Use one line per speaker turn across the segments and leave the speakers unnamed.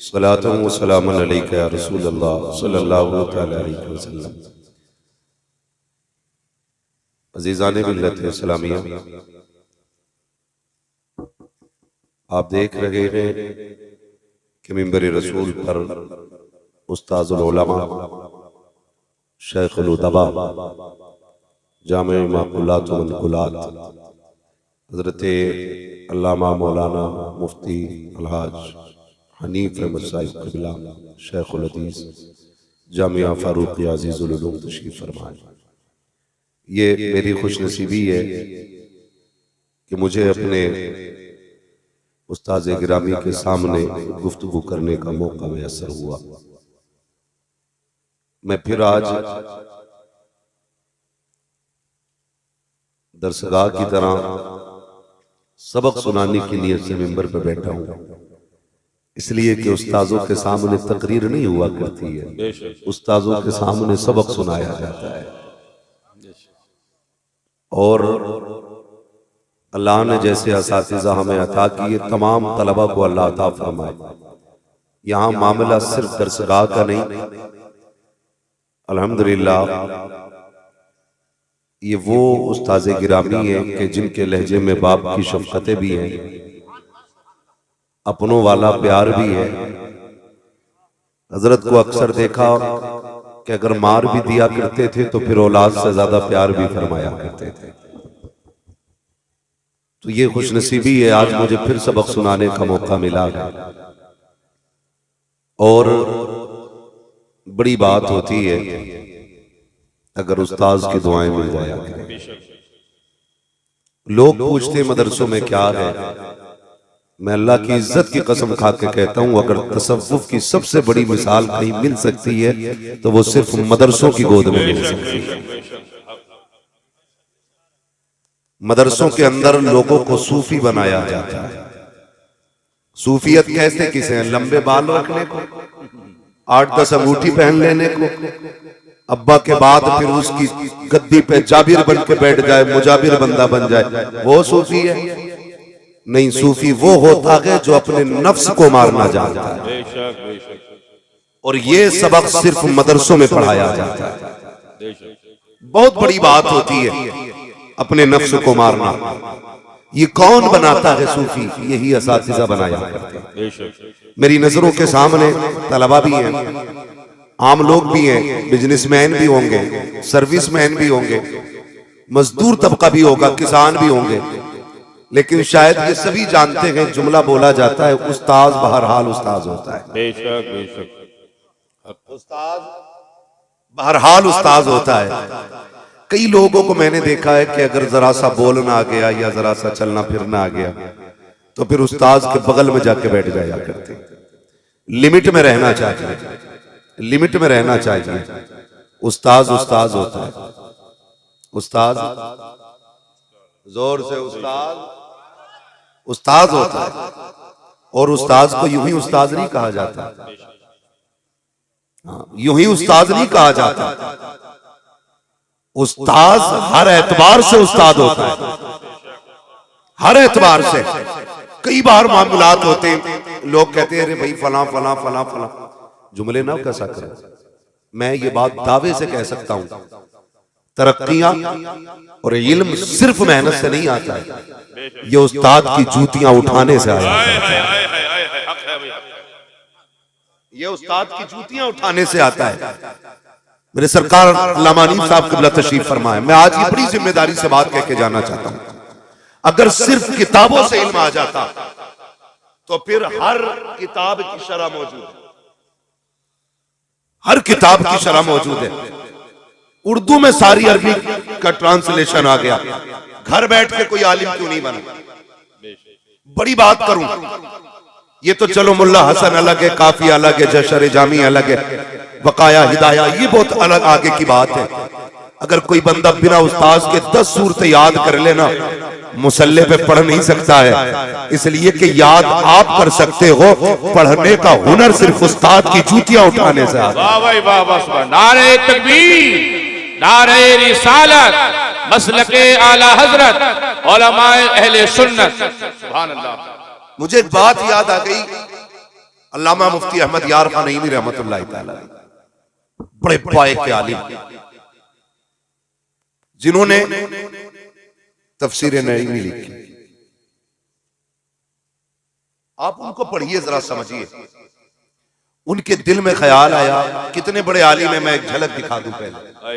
सलातु व सलामुन अलैका या रसूलल्लाह सल्लल्लाहु तआला अलैहि वसल्लम। अज़ीज़ान मिल्लत इस्लामिया, आप देख रहे हैं कि मिंबर रसूल पर उस्ताज़ुल उलमा शेखुल उदबा जामे माक़ूलात व मनक़ूलात हज़रत अल्लामा मौलाना मुफ्ती अलहाज हनीफ अहमद साहिब क़िबला शेखुल हदीस जामिया फ़ारूक़ी अज़ीज़ुल उलूम तशरीफ़ फरमाए। ये मेरी खुशनसीबी है कि मुझे अपने उस्ताज़ गिरामी के सामने गुफ्तगू करने का मौका मैसर हुआ। मैं फिर आज दरसगाह की तरह सबक सुनाने की नियत से मिंबर पर बैठा हूँ, इसलिए कि उस्ताजों के सामने तकरीर नहीं हुआ करती है, उस्ताजों के सामने सबक सुनाया जाता है। और अल्लाह ने जैसे असातिज़ा हमें अता किए, तमाम तलबा को अल्लाह अता फरमाए। यहाँ मामला सिर्फ दरसगाह का नहीं, अल्हम्दुलिल्लाह ये वो उस्ताज़ गिरामी है कि जिनके लहजे में बाप की शफ़क़तें भी हैं, अपनों वाला प्यार भी है। हजरत को अक्सर देखा कि अगर मार भी दिया करते थे तो फिर औलाद से ज्यादा प्यार भी फरमाया करते थे। तो ये खुशनसीबी है, आज मुझे फिर सबक सुनाने का मौका मिला है। और बड़ी बात होती है अगर उस्ताज की दुआएं मिल जाया करें। लोग पूछते मदरसों में क्या है, मैं अल्लाह की इज्जत की कसम खा के कहता हूं, अगर तसव्वुफ की सबसे बड़ी मिसाल कहीं मिल सकती है तो वो सिर्फ मदरसों की गोद में मिल सकती है। मदरसों के अंदर लोगों को सूफी बनाया जाता है। सूफियत कहते किसे हैं? लंबे बाल रखने को, 8-10 अंगूठी पहन लेने को, अब्बा के बाद फिर उसकी गद्दी पे जाबिर बन के बैठ जाए, मुजाबिर बंदा बन जाए, वो सूफी है? नहीं, सूफी वो होता है जो अपने नफ्स को मारना जानता है। और ये सबक सिर्फ मदरसों में पढ़ाया जाता है। बहुत बड़ी बात होती है अपने नफ्स को मारना। ये कौन बनाता है? सूफी। यही असातिज़ा बनाया करते हैं। मेरी नजरों के सामने तलबा भी हैं, आम लोग भी हैं, बिजनेसमैन भी होंगे, सर्विसमैन भी होंगे, मजदूर तबका भी होगा, किसान भी होंगे, लेकिन शायद ये सभी जानते हैं, जुमला बोला जाता है, उस्ताज बहरहाल उस्ताज होता है। बेशक बेशक उस्ताज बहरहाल उस्ताज होता है। कई लोगों को मैंने देखा है कि अगर जरा सा बोलना आ गया या जरा सा चलना फिरना आ गया तो फिर उस्ताज के बगल में जाके बैठ जाया करते। लिमिट में रहना चाहिए, लिमिट में रहना चाहिए। उस्ताज उस्ताज होता है। उस्ताज जोर से उस्ताज उस्ताज होता है। और उस्ताज को यूं ही उस्ताज नहीं कहा जाता, यूं ही उस्ताज नहीं कहा जाता। उस्ताज हर एतबार से उस्ताद होता है, हर एतबार से। कई बार मामलात होते हैं, लोग कहते हैं अरे भाई फला फला फला फला, जुमले ना कैसा करें। मैं ये बात दावे से कह सकता हूं, तरक्कियां और इल्म सिर्फ मेहनत से नहीं आता है, ये उस्ताद की जूतियां उठाने से आता है। ये उस्ताद की जूतियां उठाने से आता है। मेरे सरकार अल्लामा हनीफ साहब क़िबला तशरीफ फरमाए। मैं आज ये बड़ी जिम्मेदारी से बात कह के जाना चाहता हूं, अगर सिर्फ किताबों से इल्म आ जाता तो फिर हर किताब की शरह मौजूद है, हर किताब की शरह मौजूद है। उर्दू में सारी अरबी का ट्रांसलेशन आ गया, घर बैठ के कोई आलिम क्यों नहीं बना? बड़ी बात करूं, ये तो चलो मुल्ला हसन अलग है, काफी अलग है, जशर जामी अलग है, बकाया हिदाया ये बहुत अलग आगे की बात है। अगर कोई बंदा बिना उस्ताद के 10 सूरतें याद कर लेना, मुसल्ले पे पढ़ नहीं सकता है, इसलिए कि याद आप कर सकते हो, पढ़ने का हुनर सिर्फ उस्ताद की जूतियां उठाने से आता है। वाह भाई वाह वाह, नारे तकबीर, नारे रिसालत, मसलके आला हजरत, उलमाए अहले सुन्नत, सुभान अल्लाह। मुझे एक बात याद आ गई, अल्लामा मुफ्ती अहमद यार खान नईमी रहमतुल्लाह तआला, बड़े पाए के आलिम, जिन्होंने तफसीर नईमी लिखी। आप उनको पढ़िए, जरा समझिए। उनके दिल में ख्याल आया, कितने बड़े आलिम है, मैं एक झलक दिखा दूं पहले।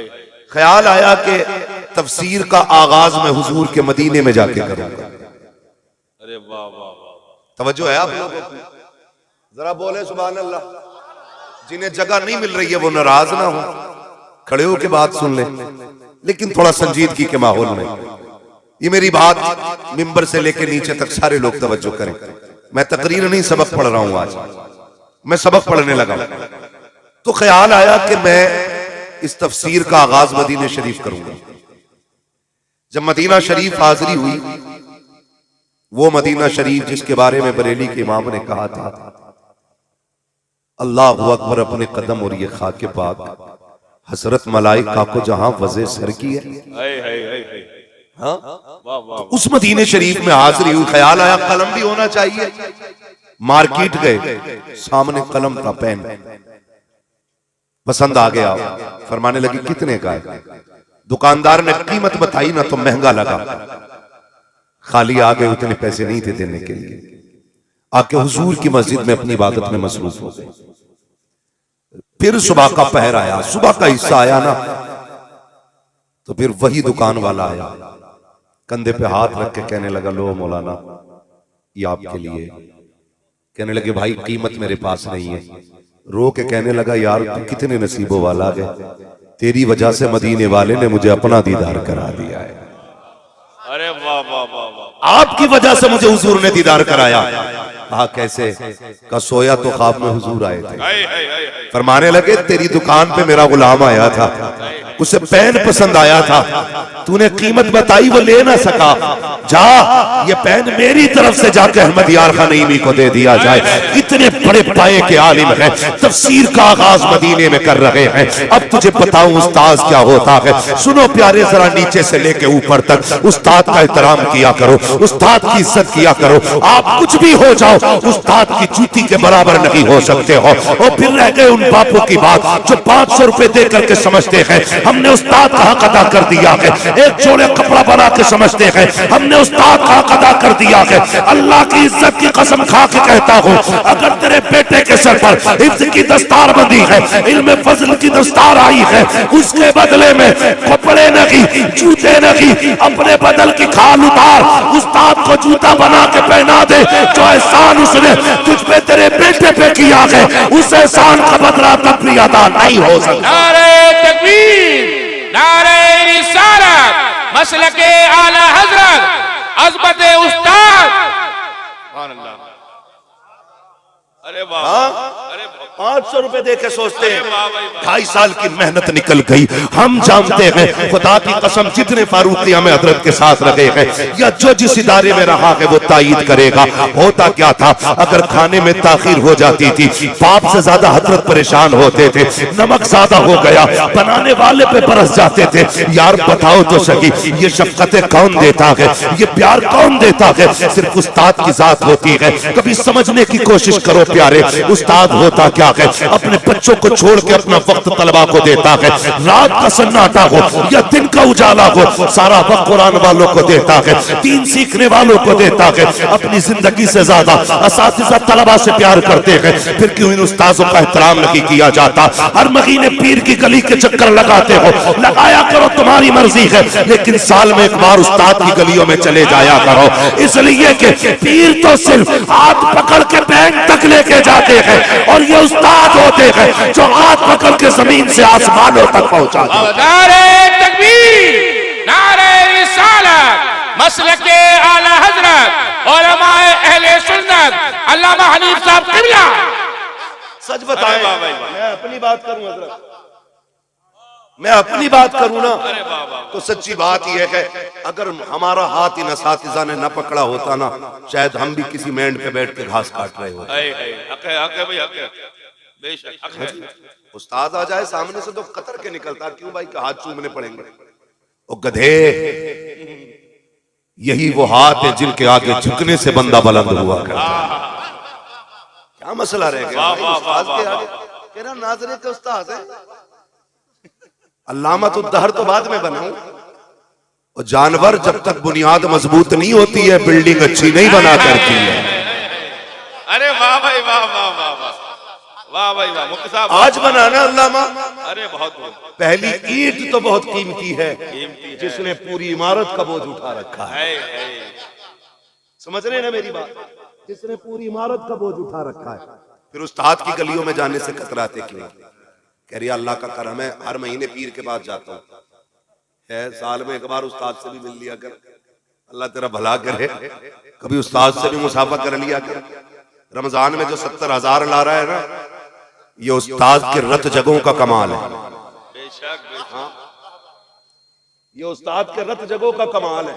ख्याल आया कि तफसीर का आगाज मैं हुजूर के मदीने में जाके करूंगा।
अरे वाह वाह वाह,
तवज्जो है आप लोगों को? जरा बोले सुभान अल्लाह। जिन्हें जगह नहीं मिल रही है वो नाराज ना हो, खड़े होकर बात सुन ले, लेकिन थोड़ा संजीदगी के माहौल में। ये मेरी बात मिंबर से लेकर नीचे तक सारे लोग तवज्जो करें। मैं तकरीर नहीं, सबक पढ़ रहा हूं। आज मैं सबक पढ़ने लगा, तो ख्याल आया कि मैं इस तफसीर का आगाज मदीना शरीफ करूंगा। जब मदीना शरीफ हाजिरी हुई, वो मदीना शरीफ जिसके बारे में बरेली के इमाम ने कहा था, अल्लाहु अकबर अपने कदम और ये खाके पाक हसरत मलाइका को जहां वज़े सर की है। हाँ? तो उस मदीने शरीफ में हाजिरी हुई। ख्याल आया कलम भी होना चाहिए। मार्केट गए, सामने कलम का पेन पसंद आ गया, फरमाने लगी कितने का है? दुकानदार ने कीमत बताई ना तो महंगा लगा, खाली आ गए, उतने पैसे नहीं थे देने के लिए। आके हुजूर की मस्जिद में अपनी इबादत में मसरूफ हो गए। फिर सुबह का पहर आया, सुबह का हिस्सा आया ना, तो फिर वही दुकान वाला आया, कंधे पे हाथ रख के कहने लगा, लो मौलाना ये आपके लिए। कहने लगे भाई कीमत मेरे पास नहीं है। रो के कहने लगा, यार तू कितने नसीबों वाला है, तेरी वजह से मदीने वाले ने मुझे अपना दीदार करा दिया है।
अरे वाह वाह वाह वाह,
आपकी वजह से मुझे हुजूर ने दीदार कराया। कहा कैसे? का सोया तो ख्वाब में हुजूर आए थे। फरमाने लगे तेरी दुकान पे मेरा गुलाम आया था, उसे पेन पसंद आया था, तूने कीमत बताई वो ले ना सका, जा ये पेन मेरी तरफ से जाके अहमद यार खान नईमी को दे दिया जाए। इतने बड़े पाए के आलिम हैं, तफसीर का आगाज मदीने में कर रहे हैं। अब तुझे बताऊं उस्ताद क्या होता है। सुनो प्यारे, जरा नीचे से लेके ऊपर तक उस्ताद का एहतराम किया करो, उस्ताद की इज्जत किया करो। आप कुछ भी हो जाओ, उस्ताद की जूती के बराबर नहीं हो सकते हो। और फिर रह गए उन बापों की बात जो 500 रुपए दे करके समझते हैं हमने उस्ताद का हक अदा कर दिया है, एक जोड़े कपड़ा बना के समझते हैं हमने उस्ताद का हक अदा कर दिया है। अल्लाह की इज्जत की कसम खा के कहता हूँ, अगर तेरे बेटे के सर पर हिफ्ज की दस्तार बंदी है, इल्म फजल की दस्तार आई है, उसके बदले में कपड़े नहीं, जूते नहीं, अपने बदल की खाल उतार, उस्ताद को जूता बना के पहना दे। जो एहसान उसने तुझ पे तेरे बेटे पे किया है, उस एहसान का बदला तक भी अदा नहीं हो सकता।
नारे तकबीर, नारे रिसालत, मसलके आला हजरत, अज़मत उस्ताद। सुभान अल्लाह। अरे वाह, अरे
500 रुपए दे के सोचते हैं 2.5 साल की मेहनत निकल गई। हम जानते हैं खुदा की कसम जितने फारूकी हमें हजरत के साथ रहे हैं या जो जिस इदारे में रहा है वो तायीद करेगा। होता क्या था, अगर खाने में ताखीर हो जाती थी, बाप से ज्यादा हजरत परेशान होते थे। नमक ज्यादा हो गया, बनाने वाले पे बरस जाते थे। यार बताओ तो सही, ये शफकतें कौन देता है, ये प्यार कौन देता है? सिर्फ उस्ताद की जात होती है। कभी समझने की कोशिश करो प्यारे, उस्ताद होता क्या है? अपने बच्चों को छोड़ के अपना वक्त तलबा को देता है। रात का सन्नाटा हो या दिन का उजाला हो, सारा वक्त कुरान वालों को देता है, दीन सीखने वालों को देता है। अपनी जिंदगी से ज्यादा असातिज़ा तलबा से प्यार करते हैं। फिर क्यों इन उस्तादों का एहतराम नहीं किया जाता? हर महीने पीर की गली के चक्कर लगाते हो, लगाया करो, तुम्हारी मर्जी है, लेकिन साल में एक बार उस्ताद की गलियों में चले जाया करो। इसलिए कि पीर तो सिर्फ हाथ पकड़ के बैंक तक लेके जाते हैं और ये उस्ताद होते हैं जो हाथ पकड़ के जमीन से आसमानों तक पहुंचाते हैं।
नारे तकबीर, नारे रिसालत, मसलके आला हजरत, उलमाए अहले सुन्नत, अल्लामा हनीफ साहब किबला।
सच बताएं, मैं अपनी बात करूं हजरत, मैं अपनी बात करूं ना, तो सच्ची बात यह है अगर हमारा हाथ इन असातिज़ा ने न पकड़ा होता ना, शायद हम भी किसी मेंढ पे बैठ के घास काट रहे होते। उस्ताद आ जाए सामने से तो कतर के निकलता, क्यों भाई का हाथ चूमने पड़ेंगे? ओ गधे, यही वो हाथ है जिनके आगे झुकने से बंदा बुलंद हुआ करता है। क्या मसला रह गया भाई, उस्ताद के आगे कह रहा नाजरे के उस्ताद है। अल्लामतुद्दहर तो बाद में बनाऊं। और जानवर जब तक बुनियाद मजबूत नहीं होती है बिल्डिंग अच्छी नहीं बना करती है।
अरे वाह भाई वाह वाह वाह वाह वाह भाई वाह मुफ्ती साहब
आज बनाना अल्लामा।
अरे बहुत बहुत
पहली ईंट तो बहुत कीमती है जिसने पूरी इमारत का बोझ उठा रखा है। समझ रहे हैं ना मेरी बात, जिसने पूरी इमारत का बोझ उठा रखा है। फिर उस्ताद की गलियों में जाने से कतराते क्यों? कह रही अल्लाह का करम है, हर महीने पीर के पास जाता हूँ, है साल में एक बार उस्ताद से भी मिल लिया कर, अल्लाह तेरा भला करे। कभी उस्ताद से भी मुसाफा कर लिया कर। रमजान में जो 70,000 ला रहा है ना, ये उस्ताद के रत जगहों का कमाल है। हाँ, ये उस्ताद के रत जगहों का कमाल है।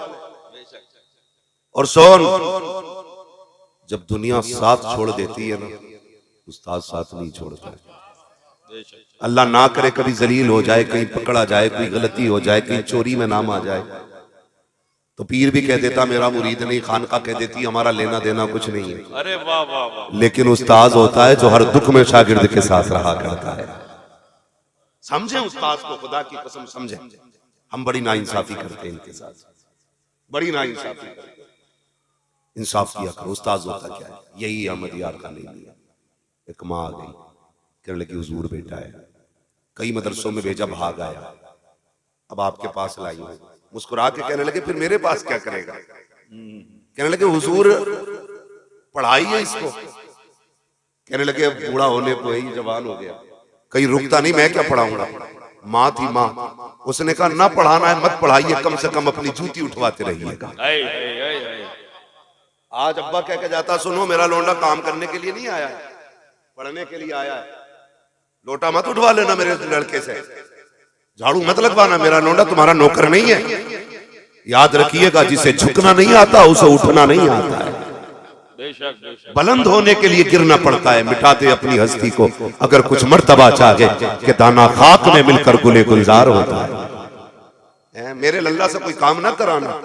और सोन, जब दुनिया साथ छोड़ देती है ना, उस्ताद साथ नहीं छोड़ता है। अल्लाह ना करे कभी जलील हो जाए, कहीं पकड़ा जाए, कोई गलती हो जाए, कहीं चोरी में नाम आ जाए, तो पीर भी कह देता मेरा मुरीद नहीं, खानका कह देती हमारा लेना देना कुछ नहीं है।
अरे वाह वाह वाह।
लेकिन उस्ताद होता है जो हर दुख में शागिर्द के साथ रहा करता है। समझे उस्ताद को, खुदा की कसम समझे। हम बड़ी नाइंसाफी करते हैं इनके साथ, बड़ी नाइंसाफी करते हैं। इंसाफ किया करो। उस्ताद होता क्या है? यही अहमद यार का नहीं लिया। एक माँ आ गई, कहने लगी हुजूर बेटा है, कई मदरसों में भेजा, भाग आया, अब आपके पास लाई हूं। मुस्कुरा के कहने लगे फिर मेरे पास क्या करेगा? कहने लगे हुजूर पढ़ाइए इसको। कहने लगे अब बूढ़ा होने को ही, जवान हो गया, कहीं रुकता नहीं, मैं क्या पढ़ाऊंगा। माँ थी माँ, उसने कहा ना पढ़ाना है मत पढ़ाइए, कम से कम अपनी जूती उठवाते रहिएगा। आज अब्बा कह के जाता सुनो मेरा लोंडा काम करने के लिए नहीं आया है, पढ़ने के लिए आया है। लोटा मत उठवा लेना मेरे लड़के से, झाड़ू मत लगवाना, मेरा लोंडा तुम्हारा नौकर नहीं है। याद रखिएगा जिसे झुकना नहीं आता उसे उठना नहीं आता है। बुलंद होने के लिए गिरना पड़ता है, मिटाते अपनी हस्ती को अगर कुछ मर्तबा चाहे कि दाना खाक में मिलकर गुले गुलजार होता है। मेरे लल्ला से कोई काम ना कराना।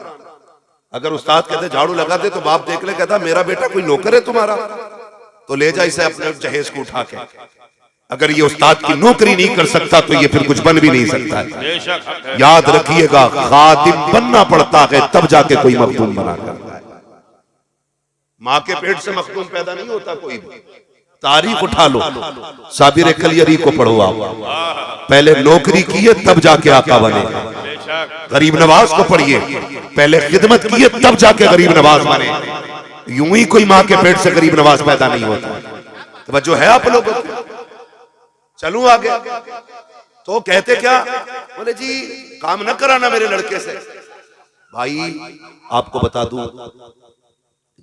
अगर उस्ताद कहते झाड़ू लगा दे तो बाप देख ले, कहता मेरा बेटा कोई नौकर है तुम्हारा, तो ले जा इसे अपने जहेज को उठा के। अगर ये उस्ताद की नौकरी नहीं कर सकता तो ये फिर कुछ बन भी नहीं सकता है। याद रखिएगा खादिम बनना पड़ता है तब जाके कोई मखदूम बना करता है। माँ के पेट से मखदूम पैदा नहीं होता कोई भी। तारीख उठा लो, साबिर कलियरी को पढ़ो आप, पहले नौकरी किए तब जाके आका बने। गरीब नवाज को पढ़िए, पहले खिदमत किए तब जाके गरीब नवाज बने। यूं ही कोई माँ के पेट से गरीब नवाज पैदा नहीं होता। तो जो है आप लोग, चलूं आगे। तो कहते क्या, बोले जी काम न कराना मेरे लड़के से। भाई आपको बता दूं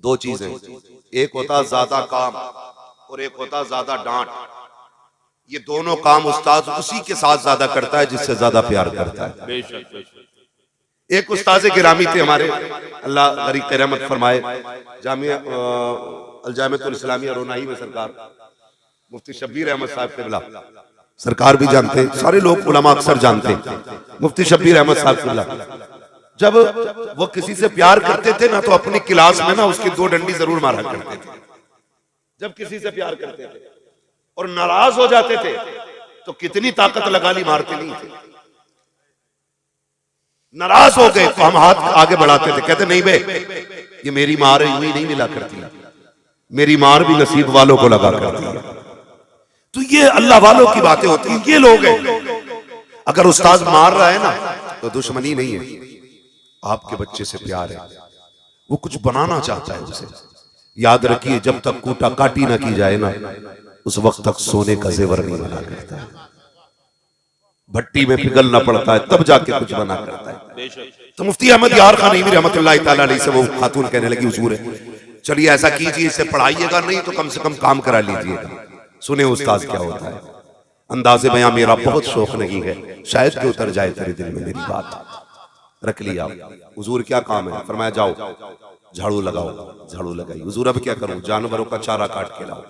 दो चीजें, एक होता ज्यादा काम और एक होता ज्यादा डांट। ये दोनों काम उस्ताद उसी के साथ ज्यादा करता है जिससे ज्यादा प्यार करता है। एक उस्ताद गिरामी थे हमारे, अल्लाह गरीब की रहमत फरमाए, जामिया अल-जामिअतुल इस्लामिया रोनाई में सरकार मुफ्ती शब्बीर अहमद साहब क़िबला सरकार भी जानते हैं, सारे लोग उलमा अक्सर जानते हैं। मुफ्ती शब्बीर अहमद साहब क़िबला जब वो किसी से प्यार करते थे ना तो अपनी क्लास में ना उसकी 2 डंडी जरूर मारा करते थे। जब किसी से प्यार करते थे और नाराज हो जाते थे तो कितनी ताकत लगा ली, मारते नहीं थे। नाराज हो गए तो हम हाथ आगे बढ़ाते थे, कहते नहीं बे ये मेरी मार यूं ही नहीं मिला करती, मेरी मार भी नसीब वालों को लगा करती है। तो ये अल्लाह वालों की बातें होती हैं। ये लोग हैं, अगर उस्ताद मार रहा है ना तो दुश्मनी नहीं है, आपके बच्चे से प्यार है, वो कुछ बनाना चाहता है उसे। याद रखिए जब तक कूटा काटी ना की जाए ना उस वक्त तक सोने का जेवर नहीं बना करता है। भट्टी में पिघलना पड़ता है तब जाके कुछ बना करता है। तो मुफ्ती अहमद यार खान नईमी रहमतुल्लाह तआला अलैह से वो खातून कहने लगी हुजूर चलिए ऐसा कीजिए, इसे पढ़ाइएगा नहीं तो कम से कम काम करा लीजिएगा। सुने उस्ताद क्या होता है। अंदाज़े बयां मेरा बहुत शौक नहीं है, शायद कि उतर जाए तेरे दिल में मेरी बात। रख लिया हुजूर क्या काम है? फरमाया जाओ झाड़ू लगाओ। झाड़ू लगाई। हुजूर अब क्या करूं? जानवरों का चारा काट के लाओ।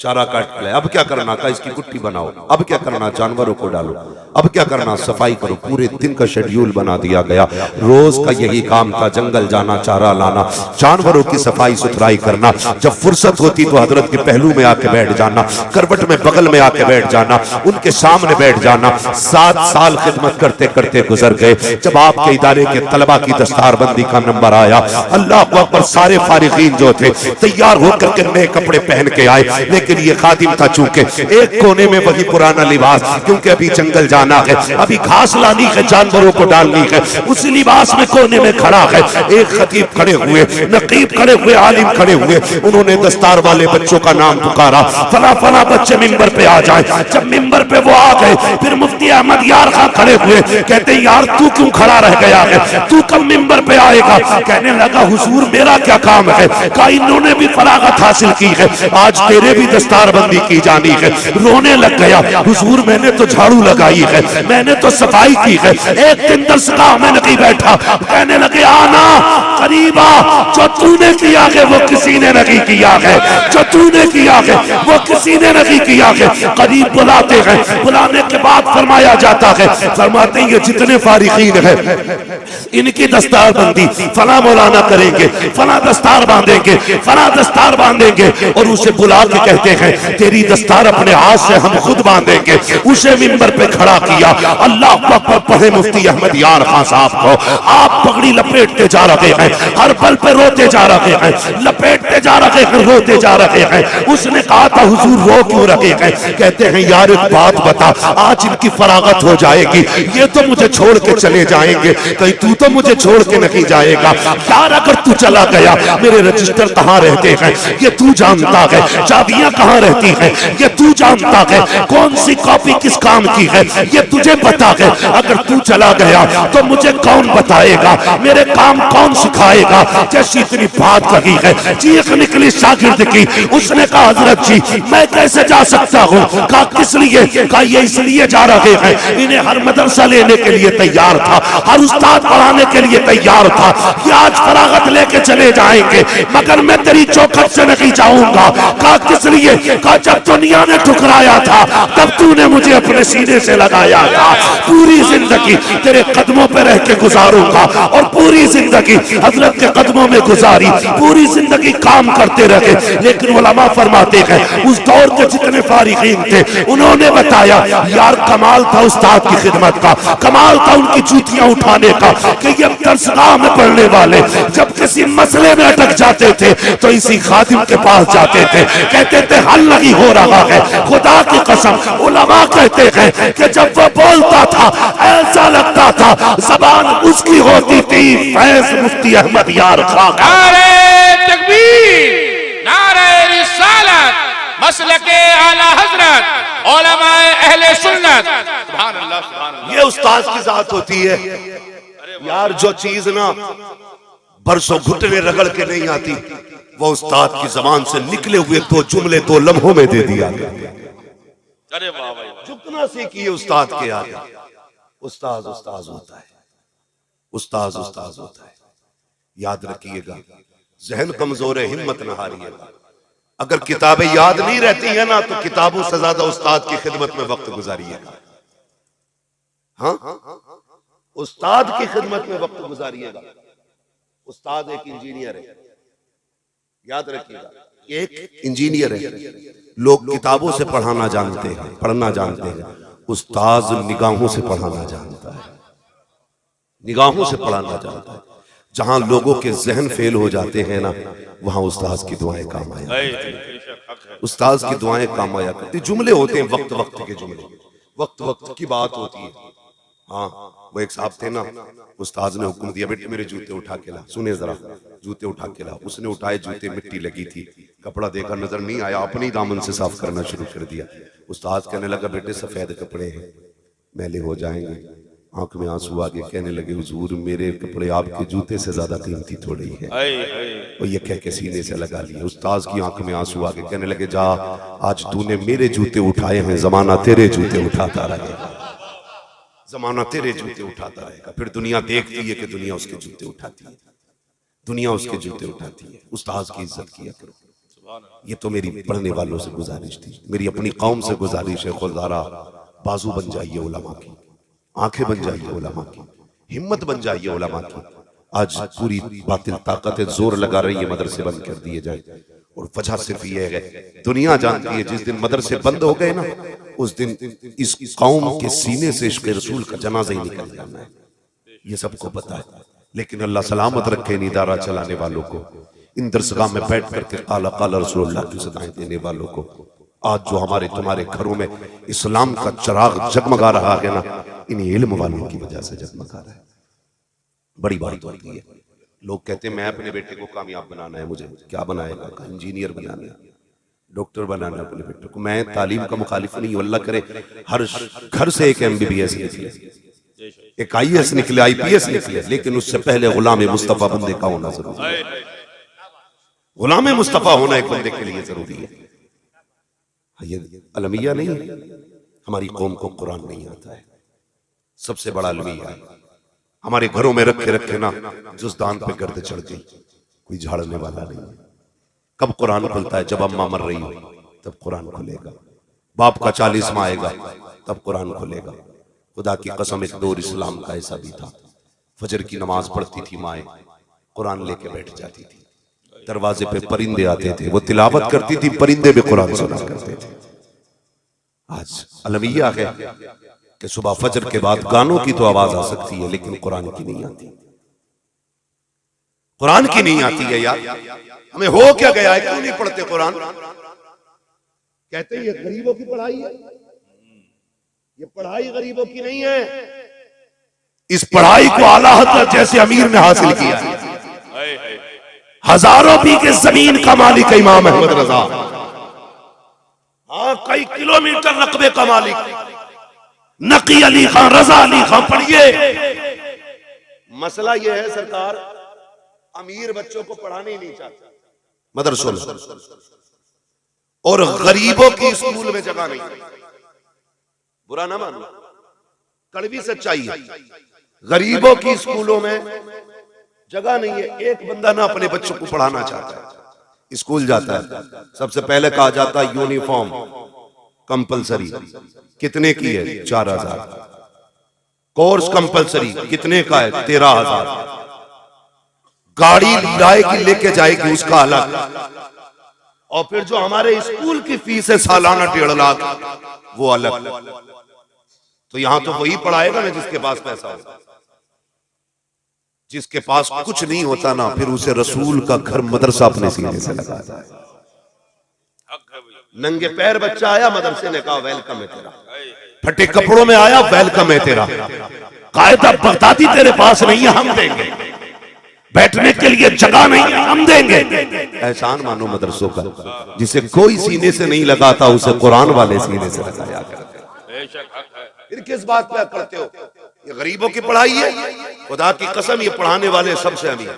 चारा काट के लाए। अब क्या करना? का इसकी गुट्टी बनाओ। अब क्या करना? जानवरों को डालो। अब क्या करना, सफाई करो। पूरे दिन का शेड्यूल बना दिया गया, रोज का यही काम था, जंगल जाना, चारा लाना, जानवरों की सफाई सुथराई करना। जब फुर्सत होती तो हजरत के पहलू में आके बैठ जाना, करवट में बगल में आके बैठ जाना, उनके सामने बैठ जाना। 7 साल खिदमत करते करते गुजर गए। जब आपके इदारे के तलबा की दस्तारबंदी का नंबर आया, अल्लाह अकबर, सारे फारिगीन जो थे तैयार होकर के नए कपड़े पहन के आए। लेकिन ये खादिम था, चूंकि एक कोने में वही पुराना लिबास, क्योंकि अभी जंगल जाना है, अभी घास लानी है, जानवरों को डालनी है, उस लिबास में कोने में खड़ा है। एक खतीब खड़े हुए, नकीब खड़े हुए, आलिम खड़े हुए। उन्होंने दस्तार वाले बच्चों का नाम पुकारा, फला फला बच्चे मिंबर पे आ जाए। जब मिंबर पे वो आ गए, फिर मुफ्ती अहमद यार खां खड़े हुए। कहते यार तू क्यों खड़ा रह गया है, तू कब मिंबर पे आएगा? कहने लगा हुजूर मेरा क्या काम है? कहा इन्होंने भी फरागत हासिल की है, आज तेरे भी दस्तारबंदी की जानी है। रोने लग गया, हुजूर मैंने तो झाड़ू लगाई है, मैंने तो सफाई की है, एक दिन दरसगाह में नहीं बैठा। कहने लगे आना करीबा, जो तूने किया है वो किसी ने नहीं किया है, जो तूने किया है वो किसी ने नहीं किया है। करीब बुलाते हैं, बुलाने के बाद फरमाया जाता है, फरमाते हैं जितने फारिगीन है इनकी दस्तारबंदी फला मौलाना करेंगे, फला दस्तार बांधेंगे, फला दस्तार बांधेंगे। और उसे बुला के कहते हैं तेरी दस्तार अपने हाथ से हम खुद बांधेंगे। उसे मिंबर पे खड़ा किया। अल्लाह अकबर पढ़े मुफ्ती अहमद यार खां साहब को। आप पगड़ी लपेटते जा रहे हैं, हर पल पे रोते जा रहे हैं, लपेटते जा रहे हैं, रोते जा रहे हैं। उसने कहा था हुजूर रो क्यों रहे हैं? कहते हैं यार एक बात बता, आज इनकी फरागत हो जाएगी, ये तो मुझे छोड़ के चले जाएंगे, कहीं तू तो मुझे छोड़ के नहीं जाएगा। यार अगर तू चला गया मेरे रजिस्टर कहाँ रहते हैं ये तू जानता है, चाबियां कहाँ रहती हैं ये तू जानता है, कौन सी कॉपी किस काम की है ये तुझे पता है। अगर तू चला गया तो मुझे कौन बताएगा, मेरे काम कौन सिखाएगा? जैसी इतनी बात कही है, चीख निकली शागिर्द की। उसने कहा हजरत जी मैं कैसे जा सकता हूँ? कहा किस लिए? कहा ये इसलिए जा रहे हैं, इन्हें हर मदरसा लेने के लिए तैयार था, हर उस्ताद पढ़ाने के लिए तैयार था, कि आज फरागत लेके चले जाएंगे, मगर मैं तेरी चौखट से नहीं जाऊंगा। कहा किस लिए? कहा जब दुनिया ने ठुकराया था तब तूने मुझे अपने सीने से लगाया था, पूरी जिंदगी तेरे कदमों पे रह के गुजारूंगा। और पूरी जिंदगी हजरत के कदमों में गुजारी, पूरी जिंदगी काम करते रहे। लेकिन उलमा फरमाते हैं उस दौर के जितने फारिगीन थे उन्होंने बताया यार कमाल था उस्ताद की खिदमत का, कमाल था उनकी जूतियां उठाने का, कि ये दरसगाह में पढ़ने वाले जब किसी मसले में अटक जाते थे तो इसी खादिम के पास जाते थे, कहते थे हल नहीं हो रहा है। खुदा की कसम उलमा कहते हैं कि जब वो बोलता था ऐसा लगता था जबान उसकी होती थी फैज मुफ्ती अहमद यार खां।
नारे तकबीर, नारे रिसालत, मसलके आला हजरत, उलमाए अहले सुन्नत। सुभान अल्लाह, सुभान अल्लाह।
ये उस्ताद की जात होती है यार, जो चीज ना बरसों घुटने रगड़ के नहीं आती वो उस्ताद की जबान से निकले हुए 2 जुमले 2 लम्हों में दे दिया गया।
अरे वाह भाई,
झुकना सीखिए उस्ताद के आगे। उस्ताद उस्ताद होता है, उस्ताद उस्ताद होता है। याद रखिएगा, जहन कमजोर है, हिम्मत न हारिएगा। अगर किताबें याद नहीं रहती है ना तो किताबों से ज्यादा उस्ताद की खिदमत में वक्त गुजारिएगा। हाँ, उस्ताद की खिदमत में वक्त गुजारिएगा। उस्ताद एक इंजीनियर है, याद रखिएगा, एक इंजीनियर है। लोग किताबों से पढ़ाना जानते हैं, पढ़ना जानते हैं, उस्ताद निगाहों से पढ़ाना जानता है, निगाहों से पढ़ाना जानता है। जहां लोगों के जहन फेल हो जाते हैं ना वहां उस्ताद की दुआएं काम आया, उस्ताद की दुआएं काम आया करती। जुमले होते हैं वक्त वक्त के जुमले, वक्त वक्त की बात होती है। हाँ, वो एक साहब थे ना, उस्ताद ने हुक्म दिया बेटे मेरे जूते उठा के ला, सुने जरा, जूते उठा के ला। उसने उठाए, जूते मिट्टी लगी थी, कपड़ा देखा नजर नहीं आया, अपनी दामन से साफ करना शुरू कर दिया। उस्ताद कहने लगा बेटे सफेद कपड़े हैं, मैले हो जाएंगे। आंख में आंसू आ गए, कहने लगे हुजूर मेरे कपड़े आपके जूते से ज्यादा कीमती थोड़ी है। और ये कह के सीने से लगा लिया। उस्ताद की आंख में आंसू आ गए, कहने लगे जा आज तूने मेरे जूते उठाए हैं, जमाना तेरे जूते उठाता रहेगा, जमाना तेरे जूते उठाता रहेगा। फिर दुनिया देखती है कि दुनिया उसके जूते उठाती है, दुनिया उसके जूते उठाती है। उस्ताद की इज्जत किया करो। ये तो मेरी पढ़ने वालों से गुजारिश थी, मेरी अपनी कौम से गुजारिश है, खुदारा बाजू बन जाइए उलमा की। आंखें बन जाइए उलमा की, हिम्मत बन जाइए उलमा की। आज पूरी बातिल ताकतें जोर लगा रही है मदरसे बंद कर दिए जाए, और वजह सिर्फ ये है, दुनिया जानती है जिस दिन मदरसे बंद हो गए ना, उस दिन इस कौम के सीने से इश्क़ रसूल का जनाजा ही निकल जाना है, ये सबको पता है। लेकिन अल्लाह सलामत रखे इन इदारा चलाने वालों को, इन दरसगाह में बैठ करके काला काला रसूलुल्लाह की सदाएं देने वालों को। आज जो हमारे तुम्हारे घरों में इस्लाम का चिराग जगमगा रहा है ना, इन इल्म वालों की वजह से जगमगा रहा है। बड़ी बात होती है। लोग कहते हैं मैं अपने बेटे को कामयाब बनाना है, मुझे क्या बनाएगा, इंजीनियर बनाना है, डॉक्टर बनाना है अपने बेटे को। मैं तालीम का मुखालिफ नहीं हूं, अल्लाह करे हर घर से एक MBBS निकले, एक IAS निकले, IPS निकले, लेकिन उससे पहले गुलाम मुस्तफा बंदे का होना जरूरी है। गुलाम मुस्तफा होना एक बंदे के लिए जरूरी है। ये अलमिया नहीं, हमारी कौम को कुरान नहीं आता है, सबसे बड़ा अलमिया है। हमारे घरों में रखे रखे ना जुज़दान पे गर्द चढ़ गई, कोई झाड़ने वाला नहीं है। कब कुरान खुलता है? जब अम्मा मर रही हो तब कुरान खुलेगा, बाप का 40वां आएगा तब कुरान खुलेगा। खुदा की कसम, एक दौर इस्लाम का ऐसा भी था, फजर की नमाज पढ़ती थी माएं, कुरान लेके बैठ जाती थी, दरवाजे पे परिंदे आते थे, वो तिलावत करती थी, परिंदे भी कुरान सुना करते थे। आज अलमिया है कि सुबह फजर के बाद गानों की तो आवाज आ सकती है, लेकिन कुरान की नहीं आती, कुरान की नहीं आती है। यार हमें हो क्या गया है, क्यों नहीं पढ़ते कुरान? कहते हैं ये गरीबों की पढ़ाई है, ये पढ़ाई गरीबों की नहीं है। इस पढ़ाई को आला हज़रत जैसे अमीर ने हासिल किया, हजारों बीघे जमीन का मालिक इमाम अहमद रजा, हाँ कई किलोमीटर रकबे का मालिक नकी अली खान, रजा अली खान। पढ़िए, मसला यह है सरकार, अमीर बच्चों को पढ़ाने ही नहीं चाहते मदरसों में, और गरीबों की स्कूल में जगह नहीं। बुरा ना मानो, कड़वी सच्चाई है, गरीबों की स्कूलों में जगह नहीं है। एक बंदा ना अपने बच्चों को पढ़ाना चाहता है, स्कूल जाता है, सबसे पहले कहा जाता है यूनिफॉर्म कंपलसरी, कितने की है? 4000। कोर्स कंपलसरी, कितने का है? 13000। गाड़ी लाएगी लेके जाएगी, उसका अलग। और फिर जो हमारे स्कूल की फीस है सालाना 1.5 लाख, वो अलग। तो यहां तो वही पढ़ाएगा ना जिसके पास पैसा होगा, जिसके पास कुछ नहीं होता ना, फिर उसे रसूल का घर मदरसा अपने सीने से लगाता है। नंगे पैर बच्चा आया, मदरसे ने कहा वेलकम है तेरा, फटे कपड़ों में आया, वेलकम है तेरा, कायदा बगदादी तेरे पास नहीं है, हम देंगे, बैठने के लिए जगह नहीं है, हम देंगे। एहसान मानो मदरसों का, जिसे कोई सीने से नहीं लगाता उसे कुरान वाले सीने से लगाया करते। फिर किस बात पे करते हो? ये गरीबों की पढ़ाई है, खुदा की कसम ये पढ़ाने वाले सबसे अमीर,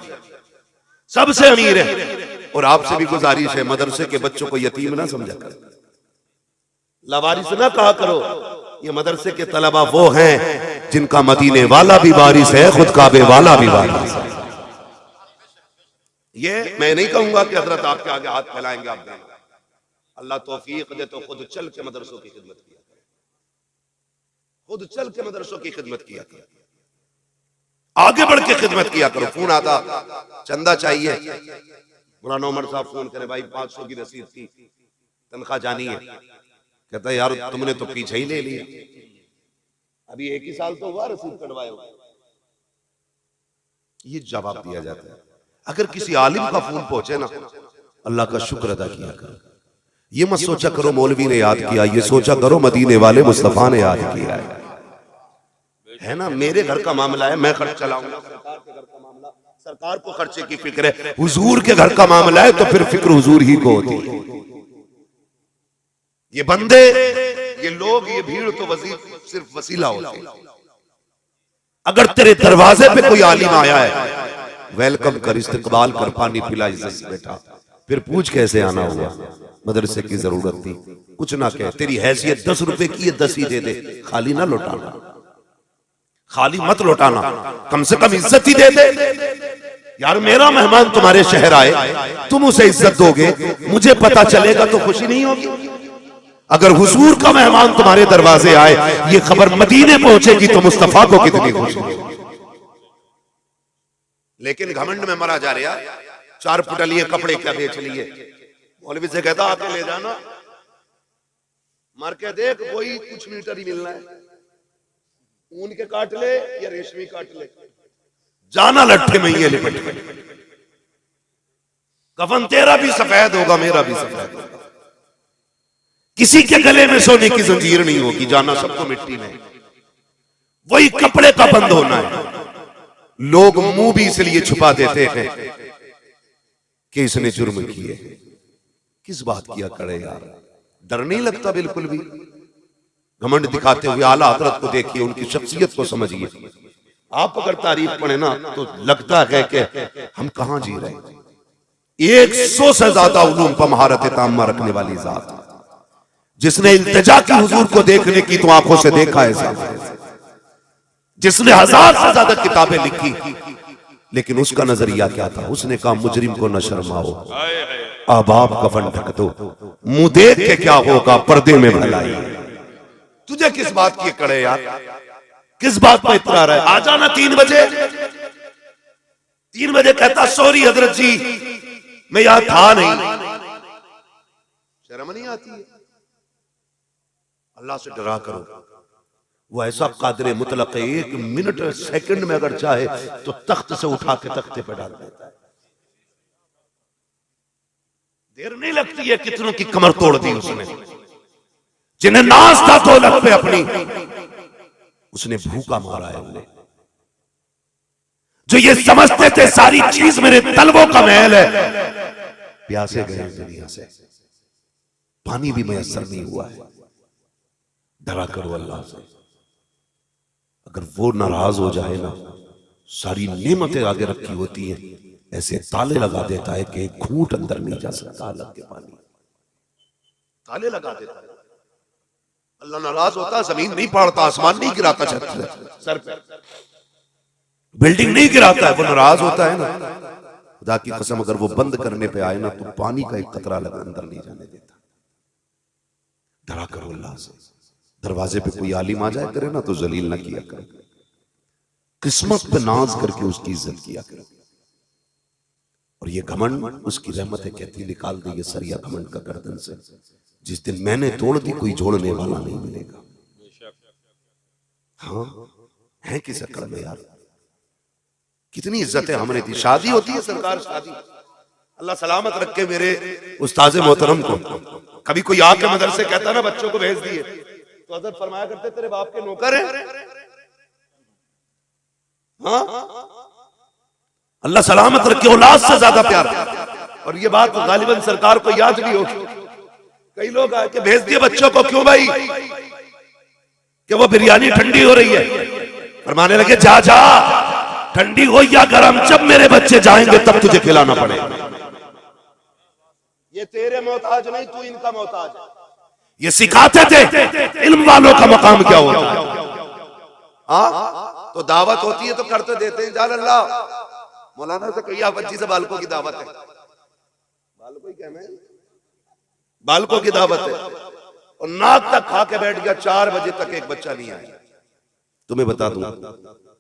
सबसे अमीर है। और आपसे भी गुजारिश है, मदरसे के बच्चों को यतीम ना समझा करो, लावारिस ना कहा करो। ये मदरसे के तलबा वो हैं जिनका मदीने वाला भी वारिस है, खुद काबे वाला भी वारिस है। ये मैं नहीं कहूंगा कि हजरत आपके आगे हाथ फैलाएंगे, आप देना, अल्लाह तौफीक दे तो खुद चल के मदरसों की खिदमत किया, खुद चल के मदरसों की खिदमत किया, आगे बढ़ के खिदमत किया करो। फोन आता, चंदा चाहिए, मौलाना उमर साहब फोन करे, भाई 500 की रसीद थी, तनख्वाह जानी है। कहता है यार तुमने तो पीछे ही ले लिया, अभी 1 ही साल तो हुआ रसीद कटवाए हो। ये जवाब दिया जाता है। अगर किसी आलिम का फोन पहुंचे ना, अल्लाह का शुक्र अदा किया करो। ये मत सोचा करो मौलवी ने याद किया, ये सोचा करो मदीने वाले मुस्तफा ने याद किया है ना। मेरे घर का मामला है, मैं खर्च चलाऊंगा, सरकार के घर का मामला, सरकार को खर्चे की फिक्र है। हुजूर के घर का मामला है तो फिर फिक्र हुजूर ही को होती है। ये बंदे, ये लोग, ये भीड़ तो सिर्फ वसीला होती है। अगर तेरे दरवाजे पे कोई आलिम आया है, वेलकम कर, इस्तकबाल कर, पानी पिला, इज्जत से बैठा, फिर पूछ कैसे आना हुआ, मदरसे की जरूरत थी, कुछ ना कहे, तेरी हैसियत 10 रुपए की है, 10 ही दे दे, खाली ना लौटाना, खाली मत लौटाना, कम से कम इज्जत ही दे दे। यार मेरा मेहमान तुम्हारे शहर आए, तुम उसे इज्जत दोगे, मुझे पता चलेगा तो खुशी नहीं होगी। अगर हुजूर का मेहमान तुम्हारे दरवाजे आए, ये खबर मदीने पहुंचेगी तो मुस्तफा को कितनी खुशी होगी। लेकिन घमंड में मरा जा रहा, 4 फुट लिए कपड़े क्या बेच लिए। मौलवी से कहता आके ले जाना, मार के देख वही कुछ मीटर ही मिलना है, ऊन के काट ले या रेशमी काट ले, जाना लट्ठे में ये लिपट के। कफन तेरा भी सफेद होगा, मेरा भी सफेद होगा, किसी के गले में सोने की जंजीर नहीं होगी, जाना सबको मिट्टी में। वही कपड़े का बंद होना है। लोग मुंह भी इसलिए छुपा देते हैं कि इसने जुर्म किए। किस बात किया करे यार, डर नहीं लगता बिल्कुल भी। घमंड दिखाते हुए आला हजरत को देखिए, उनकी शख्सियत को समझिए। आप अगर तारीफ पढ़े ना तो लगता है कि हम कहां जी रहे हैं। 100 से ज्यादा उलूम पर महारत ताम्मा रखने वाली जात, जिसने इल्तिजा की हुजूर को देखने की तो आंखों से देखा है, जिसने 1000 से ज्यादा किताबें लिखी, लेकिन उसका नजरिया क्या था? उसने कहा मुजरिम को न शर्माओ, अब आप कफन ढक दो, मुंह देख के क्या होगा, पर्दे में भलाई। तुझे किस बात की कड़े यार, किस बात पर इतना रहा है? आ जाना 3 बजे। 3 बजे कहता सॉरी हजरत जी मैं यहां था नहीं। शर्म नहीं आती है? अल्लाह से डरा करो। वो ऐसा कादिर मुतलक है, 1 मिनट सेकंड में अगर चाहे तो तख्त से उठा के तख्ते पे डाल देता है। देर नहीं लगती है, कितनों की कमर तोड़ दी उसने, जिन्हें नाज था दौलत पे अपनी, उसने भूखा मारा है उन्हें। जो ये समझते थे सारी चीज मेरे तलवों का महल है, प्यासे गए दुनिया से, पानी भी मैसर नहीं हुआ है। डरा करो अल्लाह से। अगर वो नाराज हो जाए ना, सारी नेमतें आगे रखी होती हैं, ऐसे ताले लगा देता है कि एक घूंट अंदर नहीं जा सकता अलग के पानी, ताले लगा देता है। अल्लाह नाराज होता, जमीन नहीं फाड़ता, आसमान नहीं गिराता छत सर पे, बिल्डिंग नहीं गिराता है, वो नाराज होता है ना। खुदा की कसम अगर वो बंद करने पे आए ना तो पानी का एक कतरा लगा अंदर नहीं जाने देता। डरा करो अल्लाह से। दरवाजे पे कोई आलिम आ जाए करे ना तो जलील ना किया करो, किस्मत पे नाज करके उसकी इज्जत किया करो। और ये घमंड उसकी रहमत है, कहती निकाल दे ये सरिया घमंड का गर्दन से। जिस दिन मैंने तोड़ दी कोई जोड़ने वाला नहीं मिलेगा। हाँ है किस अकड़ में यार, कितनी इज्जत है हमने दी। शादी होती है सरकार, शादी अल्लाह सलामत रखे मेरे उस्ताद मोहतरम को। कभी कोई आके मदरसे कहता ना बच्चों को भेज दिए तो हज़रत फरमाया करते तेरे बाप के नौकर हैं। हाँ अल्लाह सलामत रखे, औलाद से ज्यादा प्यार। और ये बात गालिबन सरकार को याद भी होगी। कई लोग आके भेज दिए बच्चों को, क्यों भाई? कि वो बिरयानी ठंडी हो रही है। फरमाने लगे जा जा, ठंडी हो या गरम, जब मेरे बच्चे जाएंगे तब तुझे खिलाना पड़ेगा। ये तेरे मोहताज नहीं, तू इनका मोहताज है। ये सिखाते थे इल्म वालों का मकाम क्या होता है। हाँ तो दावत होती है तो करते देते हैं। जान अल्लाह मौलाना से कही बच्ची से बालकों की दावत है, बालकों ही कहना है, बालकों की दावत है। और नाक तक खा के बैठ गया, 4 बजे तक एक बच्चा नहीं आया। तुम्हें बता दूं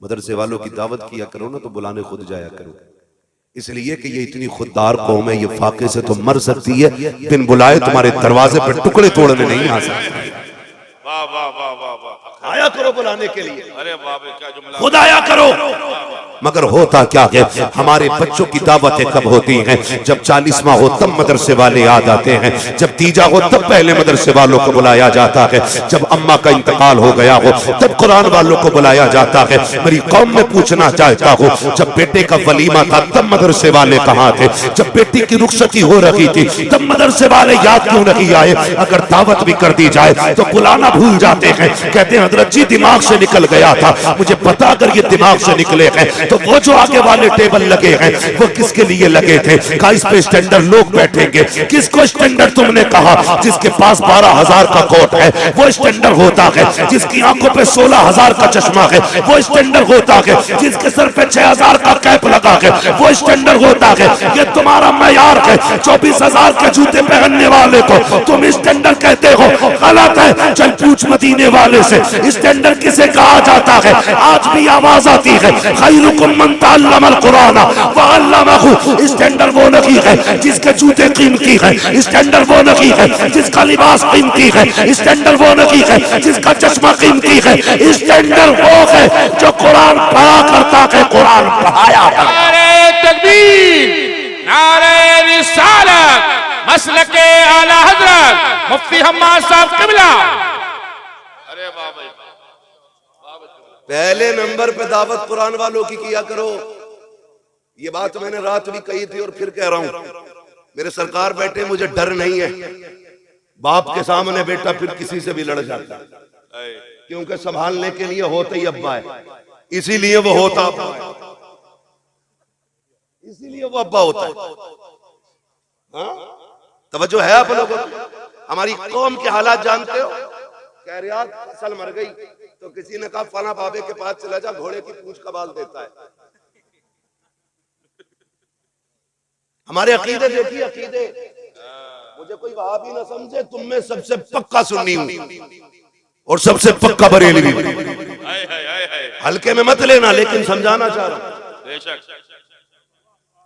मदरसे वालों की दावत किया करो ना तो बुलाने खुद जाया करो, इसलिए कि ये इतनी खुददार कौम है, ये फाके से तो मर सकती है, बिन बुलाए तुम्हारे दरवाजे पर टुकड़े तोड़ने नहीं आ सकती।
वाह वाह वाह वाह वाह,
आया करो बुलाने के लिए,
अरे वाह क्या जुमला,
खुद आया करो। मगर होता क्या है, हमारे बच्चों की दावतें कब होती हैं? जब 40वां हो तब मदरसे वाले याद आते हैं, जब तीजा हो तब पहले मदरसे वालों को बुलाया जाता है, जब अम्मा का इंतकाल हो गया हो तब कुरान वालों को बुलाया जाता है। मेरी कौम में पूछना चाहता हूँ, जब बेटे का वलीमा था तब मदरसे वाले कहाँ थे? जब बेटी की रुखसती हो रही थी तब मदरसे वाले याद क्यों नहीं आए? अगर दावत भी कर दी जाए तो बुलाना भूल जाते हैं। कहते हैं हजरत जी दिमाग से निकल गया था, मुझे पता अगर ये दिमाग से निकले हैं तो वो जो आगे वाले टेबल लगे हैं वो किसके लिए लगे थे? कहा इस पे स्टैंडर्ड लोग बैठेंगे। किसको स्टैंडर्ड तुमने कहा? जिसके पास 12,000 का कोट है वो स्टैंडर्ड होता है। जिसकी आंखों पे 16,000 का चश्मा है वो स्टैंडर्ड होता है। जिसके सर पे 6,000 का कैप लगा है वो स्टैंडर्ड होता है। ये तुम्हारा मयार है। 24,000 के जूते पहनने वाले को तुम स्टैंडर्ड कहते हो, गलत है। चल पूछ मदीने वाले से स्टैंडर्ड किसे कहा जाता है? आज भी आवाज आती है, खैरुकुम मन तअल्लमल कुरान व अल्लमहु। स्टैंडर्ड वो नहीं है जिसके जूते कीमती है। स्टैंडर्ड वो नहीं है जिसका लिबास कीमती है। स्टैंडर्ड वो नहीं है जिसका चश्मा कीमती है। स्टैंडर्ड वो है जो कुरान पढ़ा करता है, कुरान पढ़ाया करता है।
नारे तकबीर, नारे रिसालत, मसलके आला हजरत मुफ्ती हम्माद साहब किबला। अरे वाह भाई,
पहले नंबर पे दावत कुरान वालों की किया करो। ये बात मैंने रात भी कही थी और फिर कह रहा हूं। मेरे सरकार बैठे, मुझे डर नहीं है। बाप के सामने बेटा फिर किसी से भी लड़ जाता है, क्योंकि संभालने के लिए होता ही अब्बा है, इसीलिए वो होता अब्बा है, इसीलिए वो अब्बा होता है। हाँ? तवज्जो है आप लोगों को? हमारी कौम के हालात जानते हो? कह रहे यार फसल मर गई तो किसी ने कहा फला बाबे के पास चला जा, घोड़े की पूंछ का बाल देता है। हमारे अकीदे देखिए, अकीदे। मुझे कोई वहां भी ना समझे, तुम में सबसे पक्का सुन्नी हूं और सबसे पक्का बरेलवी। हल्के में मत लेना, लेकिन समझाना चाह रहा हूं।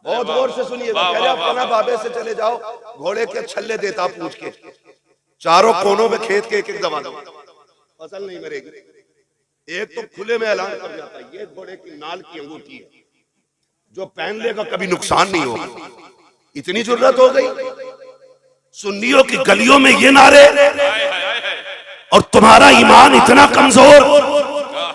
बहुत गौर से सुनिएगा। कह रहे फला बाबे से चले जाओ, घोड़े के छल्ले देता पूछ के, चारों कोनों में खेत के एक दबा दो, फसल नहीं मरेगी। एक तो खुले में ऐलान कर जाता है ये घोड़े की नाल की अंगूठी है, जो पहन लेगा कभी नुकसान नहीं होगा। इतनी जरूरत हो गई सुन्नियों की गलियों में ये नारे, और तुम्हारा ईमान इतना कमजोर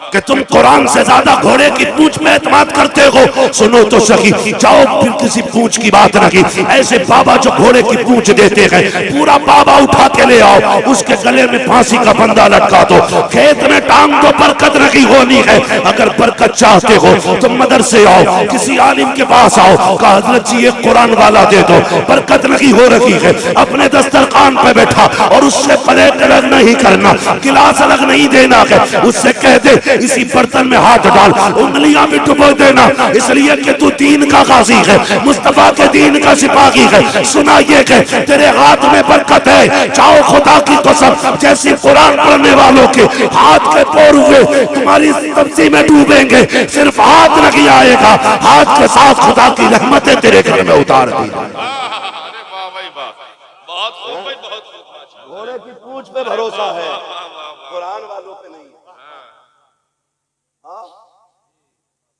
कि तुम कुरान से ज्यादा घोड़े की पूंछ में एतमाद करते हो। सुनो तो सही, जाओ फिर किसी पूंछ की बात नहीं। ऐसे बाबा जो घोड़े की पूंछ देते हैं, पूरा बाबा उठा के ले आओ, उसके गले में फांसी का फंदा लटका दो, खेत में टांग दो, बरकत नहीं होनी है। अगर बरकत चाहते हो तो मदरसे आओ, किसी आलिम के पास आओ, कहा हजरत जी एक कुरान वाला दे दो, बरकत नहीं हो रही है। अपने दस्तरखान पे बैठा और उससे प्लेट अलग नहीं करना, गिलास अलग नहीं देना है। उससे कह दे इसी बर्तन में हाथ डाल, उंगलियां भी डुबो देना, इसलिए कि तू दीन का गाजी है, मुस्तफा के दीन का सिपाही है। सुना ये कि तेरे हाथ में बरकत है। चाहो खुदा की कसम, जैसी कुरान पढ़ने वालों के हाथ के पोर हुए तुम्हारी सब्जी में डूबेंगे, सिर्फ हाथ नहीं आएगा, हाथ के साथ खुदा की रहमतें तेरे घर में उतार दी।
अरे वाह भाई वाह, बहुत खूब भाई, बहुत खूब।
घोड़े की पूंछ पे भरोसा है, कुरान वालों पे नहीं।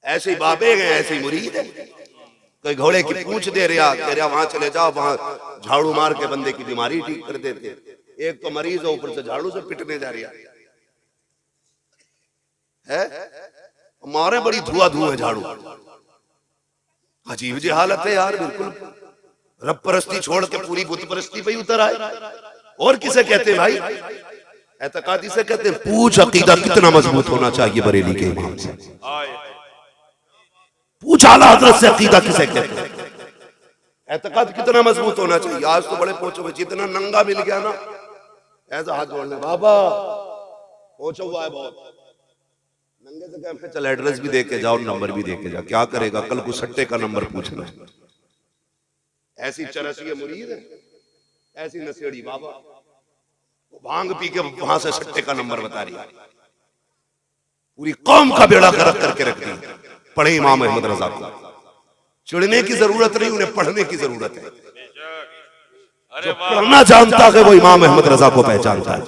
ऐसे ही बाबे हैं, ऐसे ही मुरीद है। कोई घोड़े की पूंछ दे रहा, कह रहा वहां चले जाओ, वहां झाड़ू मार के बंदे की बीमारी ठीक कर देते। एक तो मरीज है, ऊपर से झाड़ू से पिटने जा रहा है। मारे बड़ी धुआं धुआं है झाड़ू। अजीब जी हालत है यार, बिल्कुल रब परस्ती छोड़ के पूरी बुत परस्ती पे ही उतर आए। और किसे कहते हैं भाई? एतकादी से कहते हैं। पूछ अकीदा कितना मजबूत होना चाहिए बरेली के इमाम से। पूछ आला हजरत से अकीदा किसे कहते हैं? एतकाद कितना मजबूत होना चाहिए। आज तो बड़े पहुंचो हुए, जितना नंगा मिल गया ना ऐसा हाथ जोड़ने, बाबा पहुंचा हुआ है बहुत नंगे से। कहते चल एड्रेस भी दे के जाओ, नंबर भी दे के जाओ, क्या करेगा कल को सट्टे का नंबर पूछना। ऐसी चरसी मुरीद है, ऐसी नशेड़ी बाबा, भांग पी के वहां से सट्टे का नंबर बता रही है। पूरी कौम का बेड़ा गर्क करके रख दी। पढ़े इमाम अहमद रजा को, चिढ़ने की जरूरत नहीं, उन्हें पढ़ने की जरूरत है। जो पढ़ना जानता है वो इमाम अहमद रजा को पहचानता है।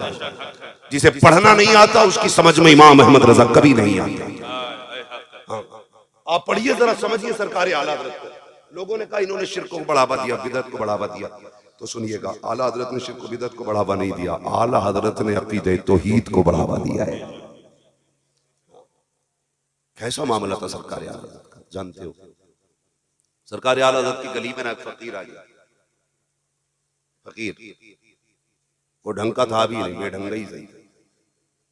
जिसे पढ़ना नहीं आता उसकी समझ में इमाम अहमद रजा कभी नहीं आता। आप पढ़िए जरा, समझिए सरकार आला हजरत को। लोगों ने कहा इन्होंने शिर्क को बढ़ावा दिया, बिदअत को बढ़ावा दिया। तो सुनिएगा, आला हजरत ने शिर्क बिदअत को बढ़ावा नहीं दिया, आला हजरत ने अकीदे तौहीद को बढ़ावा दिया है। कैसा मामला था सरकार आला हजरत का, जानते हो? सरकार आला हजरत की गली में ना एक फकीर आ गया। फकीर वो ढंग का था भी नहीं, बेढंगा ही सही।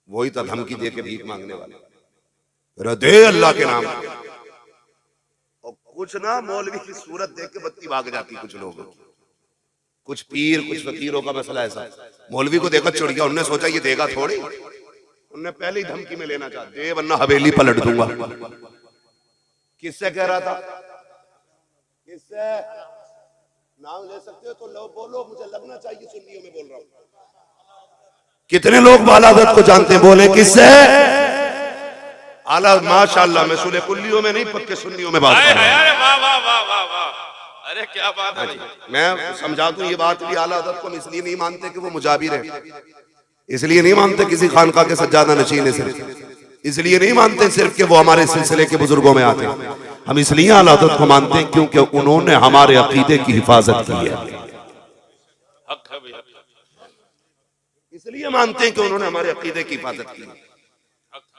वही था धमकी दे के भीख मांगने वाले। दे अल्लाह के नाम, कुछ ना मौलवी की सूरत देख के बत्ती भाग जाती कुछ लोगों की, कुछ पीर कुछ फकीरों का मसला ऐसा। मौलवी को देखा चिढ़ गया, उन्होंने सोचा ये देगा थोड़ी, उन्होंने पहले ही धमकी में लेना चाहते दे वरना हवेली पलट दूंगा। किससे कह रहा था? किससे? नाम ले सकते हो तो लो, बोलो, मुझे लगना चाहिए सुन्नियों में बोल रहा हूं। कितने लोग बालादत को जानते हैं? बोले किससे? आला माशाअल्लाह, मैं सुने कुल्लियों में नहीं पक्के सुन्नियों में बात कर रहा हूं।
अरे वाह वाह वाह वाह वाह, अरे क्या बात है।
मैं समझा दूं ये बात भी, आला हज़रत को हम इसलिए नहीं मानते कि वो मुजाबिर है, इसलिए नहीं मानते किसी खानका के सज्जादा नशीन है, सिर्फ इसलिए नहीं मानते सिर्फ कि वो हमारे सिलसिले के बुजुर्गों में आते हैं। हम इसलिए आला हज़रत को मानते हैं क्योंकि उन्होंने हमारे अकीदे की हिफाजत की है, इसलिए मानते हैं कि उन्होंने हमारे अकीदे की हिफाजत की है।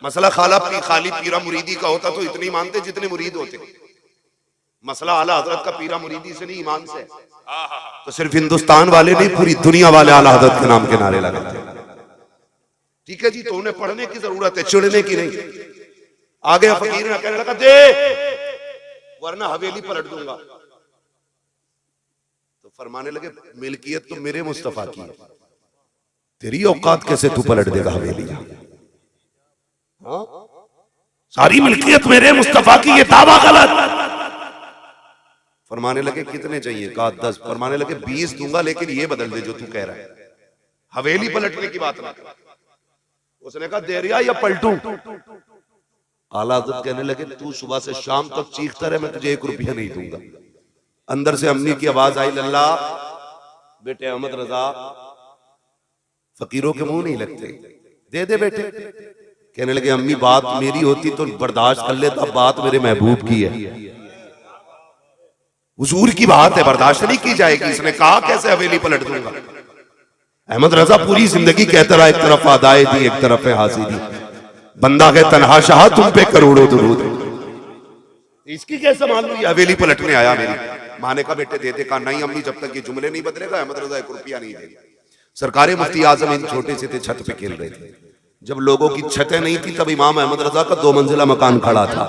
मसला खाली पीरा मुरीदी का होता तो इतनी मानते जितने मुरीद होते। मसला आला हजरत का पीरा मुरीदी से नहीं, ईमान से। तो सिर्फ हिंदुस्तान वाले नहीं, पूरी दुनिया वाले आला हजरत के नाम के नारे लगाते हैं। ठीक है जी, तो उन्हें पढ़ने की जरूरत है, चिढ़ने की नहीं। आ गया फकीर ने कहने लगा दे वरना हवेली पलट दूंगा। तो फरमाने लगे मिल्कियत तो मेरे मुस्तफा की है, तेरी औकात कैसे तू पलट देगा हवेली? हाँ? सारी मिल्कियत मेरे मुस्तफा की, ये दावा गलत। फरमाने लगे कितने चाहिए? कहा 10। फरमाने लगे 20 दूंगा, लेकिन ये बदल दे जो तू कह रहा है, हवेली पलटने की बात ना कर। उसने कहा दे रिया या पलटू? आला हज़रत कहने लगे तू सुबह से शाम तक चीखता रहे, मैं तुझे 1 रुपया नहीं दूंगा। अंदर से अम्मी की आवाज आई, लल्ला बेटे अहमद रजा फकीरों के मुंह नहीं लगते, दे दे बेटे। कहने लगे अम्मी बात मेरी होती तो बर्दाश्त कर लेता, बात मेरे महबूब की है, हुजूर की बात है, बर्दाश्त नहीं की जाएगी। इसने कहा कैसे हवेली पलट दूंगा? अहमद रजा पूरी जिंदगी कहता रहा, एक तरफ आदाए दी एक तरफ हासिदी, बंदा है तन्हा शाह तुम पे करोड़ों दुरूद। इसकी कैसे मान लो ये हवेली पलटने आया? मेरी माँ ने कहा बेटे दे दे। कहा नहीं अम्मी, जब तक ये जुमले नहीं बदलेगा अहमद रजा 1 रुपया नहीं देगा। सरकार मुफ्ती आजम इन छोटे से थे, छत पे खेल रहे थे। जब लोगों की छतें नहीं थी तब इमाम अहमद रजा का 2 मंजिला मकान खड़ा था।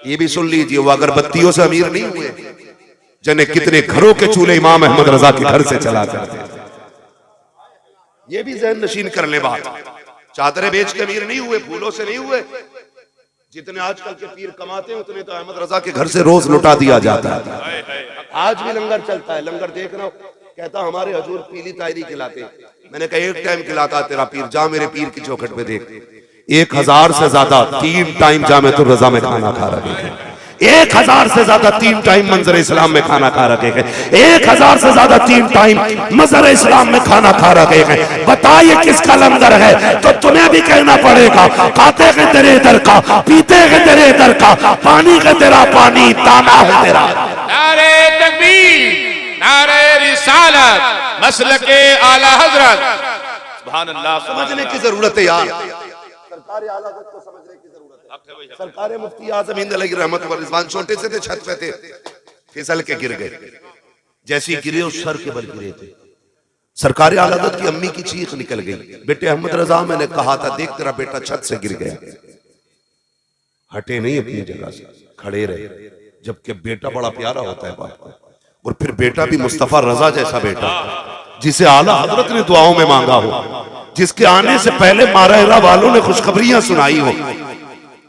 ये भी सुन लीजिए, वो अगरबत्तियों से अमीर नहीं हुए, जने कितने घरों के चूल्हे इमाम अहमद रजा के घर से चला करते थे। ये भी ज़हन नशीन कर ले बात। चादरें बेच के अमीर नहीं हुए, फूलों से नहीं हुए। जितने आजकल के पीर कमाते हैं उतने तो अहमद रजा के घर से रोज लुटा दिया जाता है। आज भी लंगर चलता है, लंगर देख रहा हूं, कहता हमारे हजूर पीली तायरी खिलाते। मैंने कहा 1 टाइम खिलाता तेरा पीर, जा मेरे पीर की चौखट पे देख, 1000 से ज्यादा 3 टाइम जामे तो रजा में खाना खा रहे हैं। 1000 से ज्यादा 3 टाइम मंजर इस्लाम में खाना खा रखे हैं। 1000 से ज्यादा 3 टाइम मंजर इस्लाम में खाना खा रखे हैं। बताइए किसका लंगर है? तो तुम्हें भी कहना पड़ेगा, खाते हैं तेरे इधर का, पीते हैं तेरे इधर का, पानी है तेरा पानी, ताना है तेरा।
नारे तकबीर, नारे रिसालत, मसलके आला हजरत। सुभान अल्लाह।
समझने की जरूरत है यार, सरकार आला हज़रत को समझने की जरूरत है। सरकार मुफ्ती आज़म हिंद अलैहि रहमत व रिज़वान छोटे से थे, छत पे थे, फिसल के गिर गए। जैसी गिरे उस सर के बल गिरे थे। सरकार आला हज़रत की अम्मी की चीख निकल गई, बेटे अहमद रजा मैंने कहा था देख तेरा बेटा छत से गिर गया। हटे नहीं अपनी जगह से, खड़े रहे। जबकि बेटा बड़ा प्यारा होता है बाप को, और फिर बेटा भी मुस्तफा रजा जैसा बेटा, जिसे आला हज़रत ने दुआओं में मांगा हो, जिसके आने से पहले मारहरा वालों ने खुशखबरियां सुनाई हो,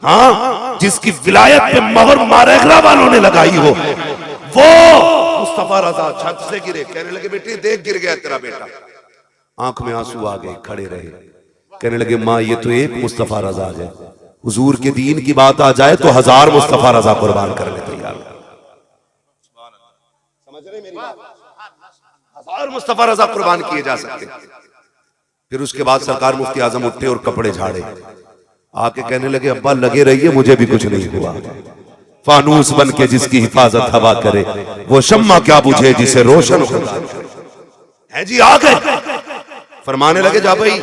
हाँ, जिसकी विलायत पे मोहर मारहरा वालों ने लगाई हो, वो मुस्तफा रजा छत से गिरे। कहने लगे बेटे देख गिर गया तेरा बेटा। आंख में आंसू आ गए, खड़े रहे। कहने लगे माँ ये तो एक मुस्तफा रजा है, हुजूर के दीन की बात आ जाए तो 1000 मुस्तफा रजा कुर्बान करने तैयार। समझ रहे मेरी बात? 1000 मुस्तफा रजा कुर्बान किए जा सकते। फिर उसके बाद सरकार मुफ्ती आजम उठे और कपड़े झाड़े, आके कहने लगे अब्बा लगे रहिए, मुझे भी कुछ नहीं हुआ। फानूस बन के जिसकी हिफाजत हवा करे, वो शम्मा क्या बुझे जिसे रोशन हो है जी। आ गए, फरमाने लगे जा भाई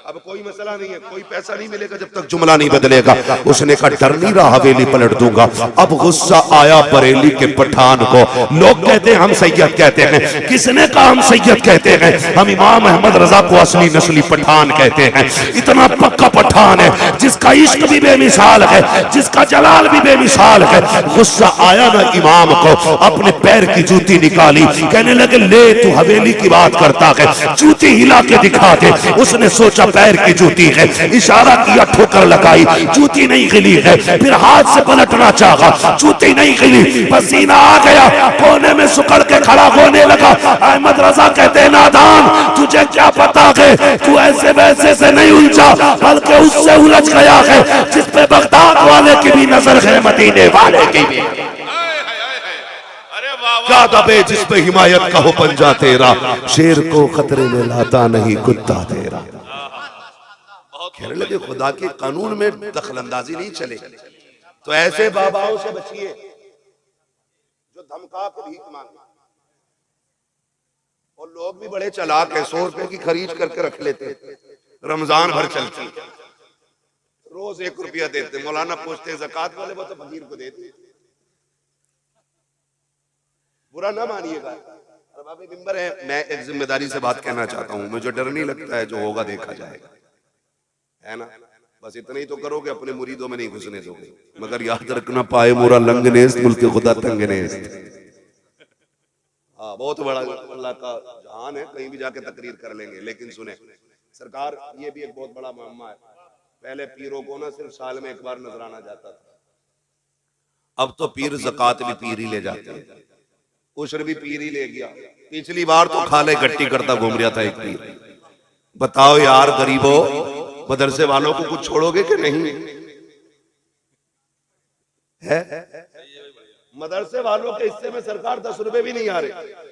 अब कोई मसला नहीं है, कोई पैसा नहीं मिलेगा जब तक जुमला नहीं बदलेगा। उसने कहा डर नहीं रहा, हवेली पलट दूंगा। अब गुस्सा आया बरेली के पठान को। लोग कहते हैं हम सैयद कहते हैं, किसने कहा हम सैयद कहते हैं? हम इमाम अहमद रजा को असली नस्ली पठान कहते हैं। इतना पक्का पठान है जिसका इश्क भी बेमिसाल है, जिसका जलाल भी बेमिसाल है। गुस्सा आया ना इमाम को, अपने पैर की जूती निकाली, कहने लगे ले तू हवेली की बात करता है, जूती हिला के दिखा दे। उसने सोचा पैर की जूती है, इशारा किया, ठोकर लगाई, जूती नहीं गिली है। फिर हाथ से पलटना चाहा, जूती नहीं गिली, पसीना आ गया, कोने में सुकड़ के खड़ा होने लगा। अहमद रजा कहते नादान, तुझे क्या पता है, तू ऐसे वैसे से नहीं उलझा, बल्कि उससे उलझ गया है जिस पे बगदाद वाले की भी नजर है, मदीने वाले की भी। क्या दबे जिस पे हिमायत का हो पंजा तेरा, शेर को खतरे में लाता नहीं कुत्ता तेरा। कहने लगे खुदा के कानून में दखलंदाजी नहीं चले, तो ऐसे बाबाओं से बचिए जो धमका के भीख मांगे। और लोग भी बड़े चालाक है, 100 रुपए की खरीद करके रख लेते, रमजान भर चलती, रोज 1 रुपया देते। मौलाना पूछते ज़कात वाले, वो तो फकीर को देते। बुरा ना मानिएगा, अरबाबे मिंबर है, मैं एक जिम्मेदारी से बात कहना चाहता हूँ। मुझे डर नहीं लगता है, जो होगा देखा जाएगा, है ना। बस इतना ही तो करोगे, अपने मुरीदों में नहीं घुसने दोगे। मगर याद रखना, पाए मोरा लंगनेस मुल्क खुदा तंगनेस। हाँ, बहुत बड़ा अल्लाह का जहान है, कहीं भी जाके तकरीर कर लेंगे। लेकिन सुने सरकार, ये भी एक बहुत बड़ा मामला है। पहले पीरों को ना सिर्फ साल में एक बार नजराना जाता था, अब तो पीर ज़कात भी पीर ही ले जाते हैं, उशर भी पीर ही ले गया। पिछली बार तो खाले गट्टी करता घूम रहा था एक पीर। बताओ यार गरीबों, मदरसे वालों को कुछ छोड़ोगे कि नहीं? है मदरसे वालों के हिस्से में सरकार 10 रुपए भी नहीं आ रहे,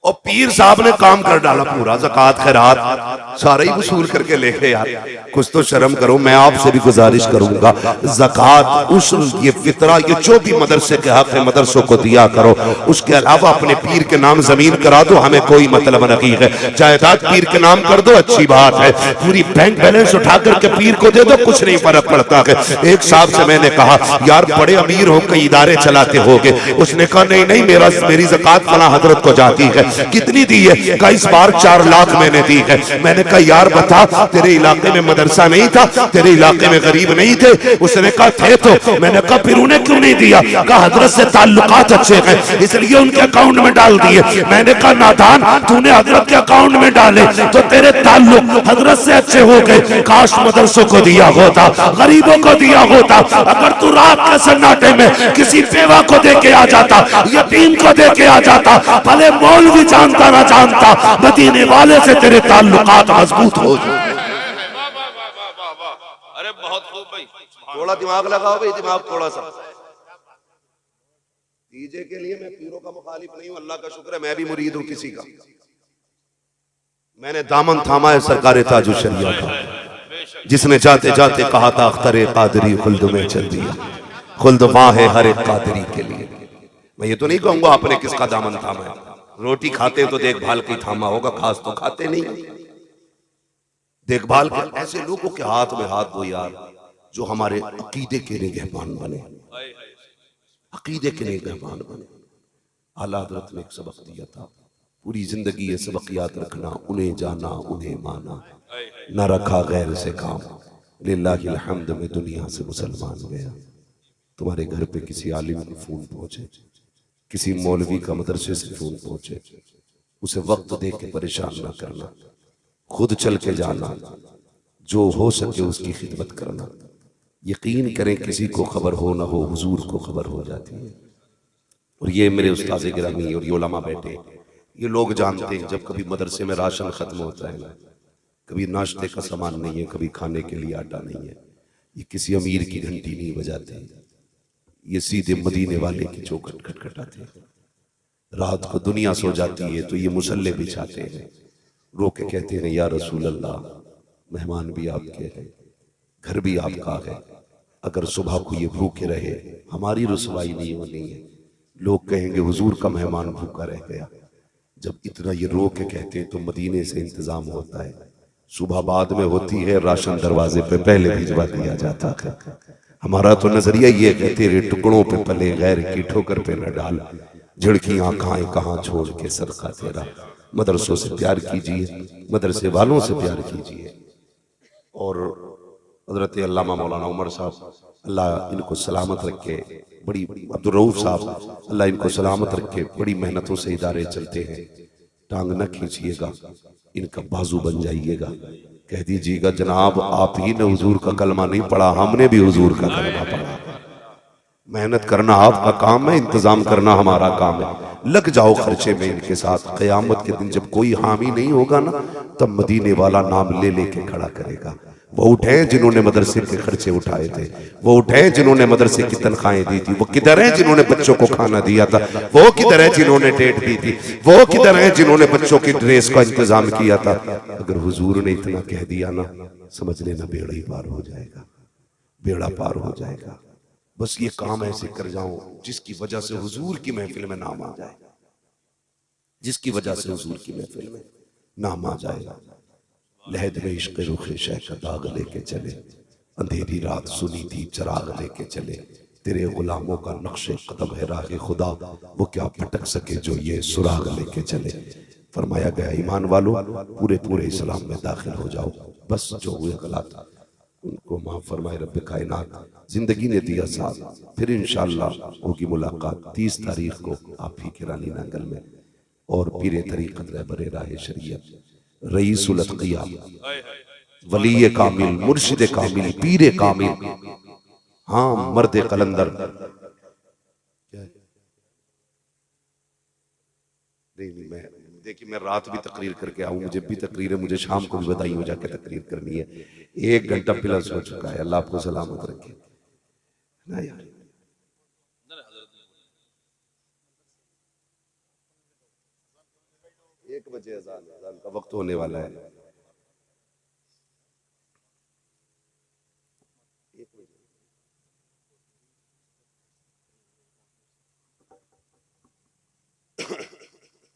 और पीर साहब ने काम कर डाला पूरा। ज़कात खैरात सारे ही वसूल करके लेके यार, कुछ तो शर्म करो। मैं आपसे भी गुजारिश करूंगा, ज़कात, उशर, ये फितरा, ये जो भी मदरसे के हक है मदरसों को दिया करो। उसके अलावा अपने पीर के नाम जमीन करा दो, हमें कोई मतलब नहीं है। जायदाद पीर के नाम कर दो, अच्छी बात है। पूरी बैंक बैलेंस उठा करके पीर को दे दो, कुछ नहीं फर्क पड़ता है। एक साहब से मैंने कहा यार बड़े अमीर हो, कई इदारे चलाते होगे। उसने कहा नहीं नहीं, मेरी ज़कात फला हजरत को जाती है। कितनी दी है? कहा इस बार 4 लाख मैंने दी है। मैंने कहा यार बता, तेरे इलाके में मदरसा नहीं था, तेरे इलाके में गरीब नहीं थे? उसने कहा थे तो। मैंने कहा फिर उन्हें क्यों नहीं दिया? कहा हजरत से ताल्लुकात अच्छे हैं, इसलिए उनके अकाउंट में डाल दिए। मैंने कहा नादान, तूने हजरत के अकाउंट में डाले तो तेरे ताल्लुक हजरत से अच्छे हो गए। काश मदरसों को दिया होता, गरीबों को दिया होता। अगर तू रात के सन्नाटे में किसी बेवा को दे के आ जाता, यतीम को दे के आ जाता, भले मौलवी जानता ना जानता, मदीने वाले से तेरे ताल्लुकात मजबूत हो जाए।
अरे बहुत खूब भाई,
थोड़ा दिमाग लगाओ भाई, दिमाग थोड़ा सा। डीजे के लिए मैं पीरों का मुखालिफ नहीं हूं, अल्लाह का शुक्र है मैं भी मुरीद हूं किसी का। मैंने दामन थामा है सरकार ताजुल शरिया का, जिसने जाते जाते कहा था अख्तरे कादरी खुल्द में चल दिया। खुल्द वहां है हर एक कादरी के लिए। मैं ये तो नहीं कहूंगा आपने किसका दामन थामा है। रोटी खाते तो देखभाल की थामा होगा, खास तो खाते नहीं। देखभाल के ऐसे लोगों के हाथ में हाथ दो यार, जो हमारे अकीदे के निगहबान बने, अकीदे के निगहबान बने। आला हज़रत ने एक सबक दिया था, पूरी जिंदगी ये सबक याद रखना, उन्हें जाना उन्हें माना, न रखा गैर से काम। लिल्लाहिल हम्द में दुनिया से मुसलमान गया। तुम्हारे घर पे किसी आलिम को फोन पहुंचे, किसी मौलवी का मदरसे से फोन पहुंचे, उसे वक्त दे के परेशान ना करना, खुद चल के जाना, जो हो सके उसकी खिदमत करना। यकीन करें किसी को खबर हो ना हो, हुजूर को खबर हो जाती है। और ये मेरे उस्ताद गिरामी और ये उलमा बैठे, ये लोग जानते हैं जब कभी मदरसे में राशन खत्म होता है ना, कभी नाश्ते का सामान नहीं है, कभी खाने के लिए आटा नहीं है, ये किसी अमीर की घंटी नहीं बजाते, ये सीधे मदीने वाले की चौखट खटखटाते हैं। रात को दुनिया सो जाती है तो ये मुसल्ले बिछाते हैं, रो के कहते हैं या रसूल अल्लाह, मेहमान भी आपके हैं, घर भी आपका है, अगर सुबह को ये भूखे रहे हमारी रुसवाई नहीं होनी है। लोग कहेंगे हुजूर का मेहमान भूखा रह गया। जब इतना ये रो के कहते हैं तो मदीने से इंतजाम होता है, सुबह बाद में होती है, राशन दरवाजे पे पहले भिजवा दिया जाता है। हमारा तो नजरिया ये है, तेरे टुकड़ों पे पले गैर की ठोकर पे न डाल, झिड़कियां खाएं कहाँ छोड़ के सदका तेरा। मदरसों से प्यार कीजिए, मदरसे वालों से प्यार कीजिए। और हजरत अल्लामा मौलाना उमर साहब, अल्लाह इनको सलामत रखे, बड़ी अब्दुल रऊफ साहब, अल्लाह इनको सलामत रखे, बड़ी मेहनतों से इदारे चलते हैं। टांग न खींचिएगा, इनका बाजू बन जाइएगा। कह दीजिएगा जनाब आप ही ने हुजूर का कलमा नहीं पढ़ा, हमने भी हुजूर का कलमा पढ़ा। मेहनत करना आपका काम है, इंतजाम करना हमारा काम है। लग जाओ खर्चे में इनके साथ। क़यामत के दिन जब कोई हामी नहीं होगा ना, तब मदीने वाला नाम ले लेके खड़ा करेगा। वो उठे जिन्होंने मदरसे के खर्चे उठाए थे, वो उठे जिन्होंने मदरसे की तनख्वाहें दी थी, वो किधर है जिन्होंने बच्चों को खाना दिया था, वो किधर है जिन्होंने डेट दी थी, वो किधर है जिन्होंने बच्चों की ड्रेस का इंतजाम किया था। अगर हुजूर ने इतना कह दिया ना, समझ लेना बेड़ा ही पार हो जाएगा, बेड़ा पार हो जाएगा। बस ये काम ऐसे कर जाओ जिसकी वजह से हुजूर की महफिल में नाम आ जाए, जिसकी वजह से हुजूर की महफिल में नाम आ जाएगा। लहद में इश्क़ रुख़ शह का दाग लेके चले, अंधेरी रात सुनी थी चराग लेके चले। तेरे गुलामों का नक्शे कदम है राह खुदा, वो क्या भटक सके जो ये सुराग लेके चले। फरमाया गया ईमान वालों पूरे पूरे इस्लाम में दाखिल हो जाओ, बस जो हुए गलत उनको माफ फरमाए रब्बे कायनात। जिंदगी ने दिया साथ, फिर इंशाअल्लाह होगी मुलाकात 30 तारीख को आप ही के रानी नांगल में। और पीरे तरीक़त रहबरे राह शरीयत, रईसुल अत्क़िया, वली कामिल, मुर्शिद कामिल, पीरे कामिल, हाँ मर्द कलंदर। नहीं मैं देखिए, मैं रात भी तकरीर करके आऊँ, मुझे भी तकरीर है, मुझे शाम को भी बधाई हो जाके तकरीर करनी है। 1 घंटा प्लस हो चुका है, अल्लाह आपको सलामत रखे ना यार। 1 बजे अज़ान का वक्त होने वाला है।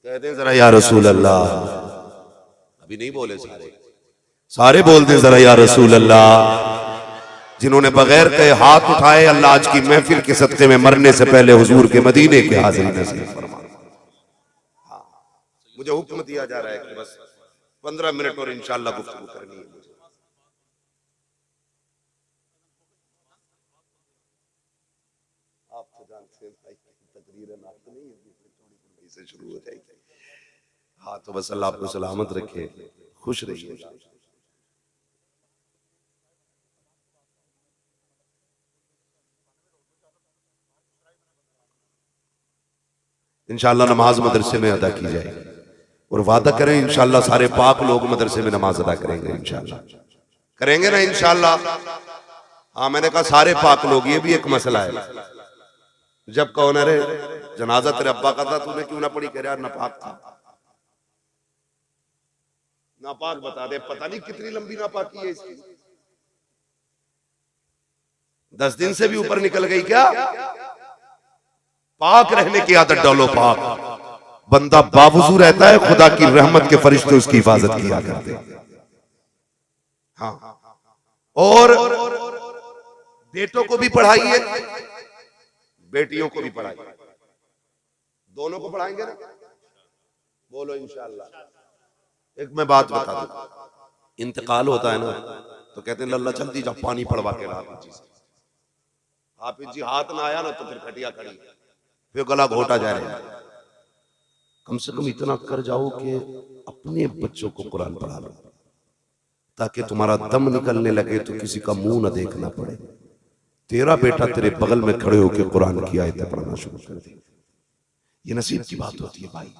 कहते हैं जरा या रसूल अल्लाह, अभी नहीं बोले सारे बोलते हैं जरा या रसूल अल्लाह। जिन्होंने बगैर कहे हाथ उठाए, अल्लाह आज की महफिल के सदक़े में मरने से पहले हुजूर के मदीने के हाज़िरी नसीब फरमा। मुझे हुक्म दिया जा रहा है कि बस 15 मिनट और इंशाअल्लाह गुफ्तगू करनी है। आप तो जानते हैं भाई, तकरीर नहीं से शुरू हो जाएगी। हाँ तो बस अल्लाह आपको सलामत रखे, खुश रहिए। इंशाअल्लाह नमाज मदरसे में अदा की जाएगी, और वादा करें इंशाअल्लाह सारे पाक लोग मदरसे में नमाज अदा करेंगे। इंशाअल्लाह करेंगे ना इंशाअल्लाह। हाँ मैंने कहा सारे पाक लोग, ये भी एक मसला है। जब कौन अरे जनाजा तेरे अब्बा का था, तूने क्यों ना पढ़ी? कह रहा नापाक था। नापाक बता दे, पता नहीं कितनी लंबी नापाकी है इसकी, 10 दिन से भी ऊपर निकल गई क्या? पाक रहने की आदत डालो। पाक बंदा बावजू रहता है, खुदा की रहमत के फरिश्ते उसकी हिफाजत किया करते हैं। हाँ और बेटों को भी पढ़ाइए, बेटियों को भी पढ़ाइए, दोनों को पढ़ाएंगे ना? बोलो इंशाअल्लाह। एक मैं बात बता दूं, इंतकाल होता है ना तो कहते हैं लल्ला जल्दी जाओ पानी पड़वा के ला। हाफिज जी हाथ ना आया ना तो फिर खटिया खड़ी, फिर गला घोटा जा रहा है। कम से कम इतना कर जाओ कि अपने बच्चों को कुरान पढ़ा लो, ताकि तुम्हारा दम निकलने लगे तो किसी का मुंह न देखना पड़े। तेरा बेटा तेरे बगल में खड़े होकर कुरान की आयतें पढ़ना शुरू कर दे। ये नसीब की बात होती है भाई।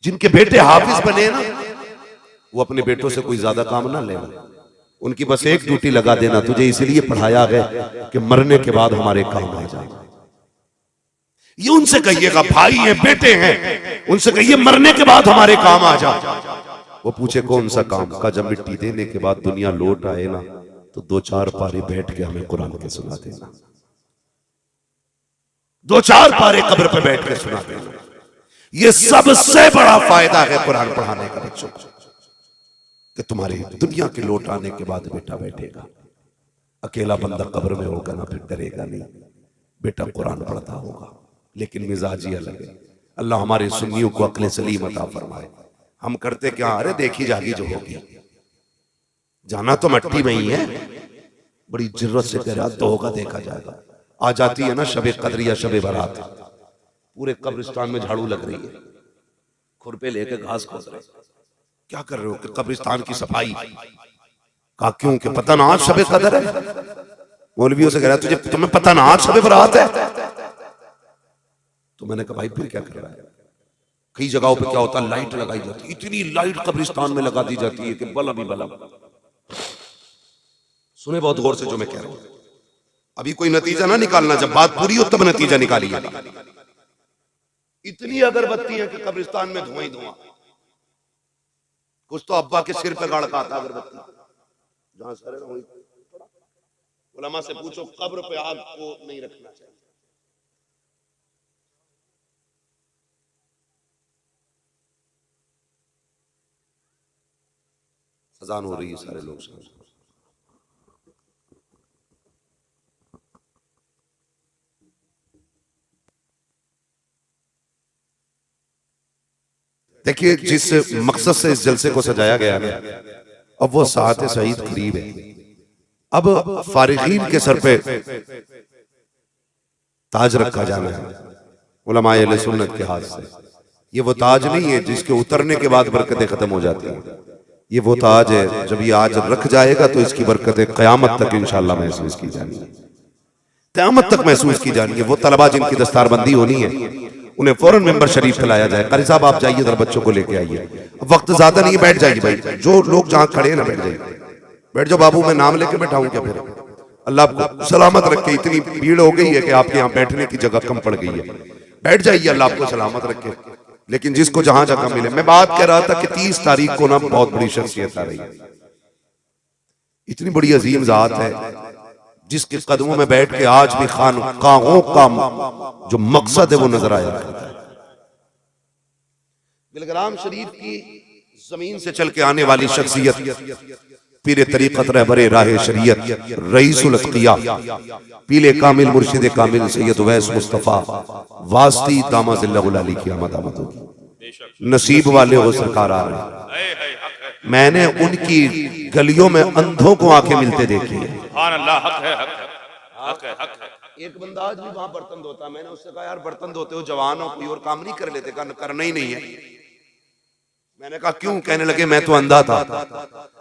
जिनके बेटे हाफिज बने ना, वो अपने बेटों से कोई ज्यादा काम ना लेना, उनकी बस एक ड्यूटी लगा देना, तुझे इसलिए पढ़ाया गया कि मरने के बाद हमारे काम आ जाए। ये उनसे कहिएगा, भाई हैं बेटे हैं, उनसे कहिए मरने के बाद हमारे काम आ जाए। वो पूछे कौन सा काम का? जब मिट्टी देने के बाद दुनिया लौट आए ना, तो 2-4 पारे बैठ के हमें कुरान के सुना देना, 2-4 पारे कब्र पे बैठ के सुना देना। ये सबसे बड़ा फायदा है कुरान पढ़ाने का बच्चों को। कि तुम्हारे दुनिया के लौट आने के बाद बेटा बैठेगा, अकेला बंदा कब्र में होगा ना, फिर डरेगा नहीं, बेटा कुरान पढ़ता होगा, लेकिन मिजाज ही अलग है। अल्लाह हमारे सुन्नियों को अक्ल सलीम अता फरमाए। हम करते क्या, अरे देखी जागी जो होगी, जाना तो मट्टी में ही है, बड़ी जरूरत से कह रहा तो होगा, देखा जाएगा। आ जाती है ना शबे कद्र या शबे बारात, पूरे कब्रिस्तान में झाड़ू लग रही है, खुरपे लेके घास खोद रहे, क्या कर रहे हो? कि कब्रिस्तान की सफाई। कहा क्यों? कि पता ना आज शबे कद्र है। मौलवियों से कह रहा तुझे, तुम्हें पता ना आज शबे बारात है? तो मैंने कहा भाई फिर क्या कर रहा है? कई जगहों पे क्या होता है, लाइट लगाई जाती है, इतनी लाइट कब्रिस्तान में लगा दी जाती है कि बल्ब ही बल्ब। सुने बहुत गौर से जो मैं कह रहा हूं, अभी कोई नतीजा ना निकालना, जब बात पूरी हो तब नतीजा निकालिएगा। इतनी अगरबत्ती है कि कब्रिस्तान में धुआं ही धुआं। कुछ तो अब्बा के सिर पे गाड़ का आता अगरबत्ती, जहां सर है ना वहीं। उलमा से पूछो कब्र पे आग को नहीं रखना चाहिए। अजान हो रही है, सारे लोग समझ। देखिए जिस मकसद से इस जलसे को सजाया गया है, अब वो सात सईद करीब है। अब फारिगीन के सर पे ताज रखा जाना है उलमाए अहले सुन्नत के हाथ से। ये वो ताज नहीं है जिसके उतरने के बाद बरकतें खत्म हो जाती हैं। ये वो ताज है, जब ये आज रख जाएगा तो इसकी बरकतें क़यामत तक इंशाअल्लाह महसूस की जाएंगी, क़यामत तक महसूस की जाएंगी। वो तलबा जिनकी दस्तारबंदी होनी है, उन्हें फौरन मेंबर शरीफ खिलाया जाए। कारी साहब आप जाइए इधर, बच्चों को लेके आइए। वक्त ज्यादा नहीं, बैठ जाइए भाई, जो लोग जहां खड़े हैं ना बैठ जाइए, बैठ जाओ। बाबू मैं नाम लेके बैठाऊं क्या? फिर अल्लाह आपको सलामत रखे। इतनी भीड़ हो गई है कि आपके यहाँ बैठने की जगह कम पड़ गई है। बैठ जाइए, अल्लाह आपको सलामत रखे। लेकिन जिसको जहां जगह मिले। मैं बात कह रहा था कि 30 तारीख को ना बहुत बड़ी शख्सियत आ रही है, इतनी बड़ी अजीम जात है जिसके कदमों में बैठ के आज भी खानकाहों का जो मकसद है वो नजर आया करता है। बिलग्राम शरीफ की जमीन से चल के आने वाली शख्सियत, पीरे तरीक़त रहबरे राह शरीयत रईसुल अत्क़िया, पीले कामिल मुर्शिद कामिल सैयद उवैस मुस्तफ़ा वास्ती दामज़िल्लहुल अली की आमद होगी। नसीब वाले हो सरकार आ रहे हैं। मैंने उनकी गलियों में अंधों को आंखें मिलते देखी है। एक बंदा आज भी वहां बर्तन धोता, मैंने उससे कहा यार बर्तन धोते हो, जवान हो, कोई और काम नहीं कर लेते? करना ही नहीं है। मैंने कहा क्यों? कहने लगे मैं तो अंधा था,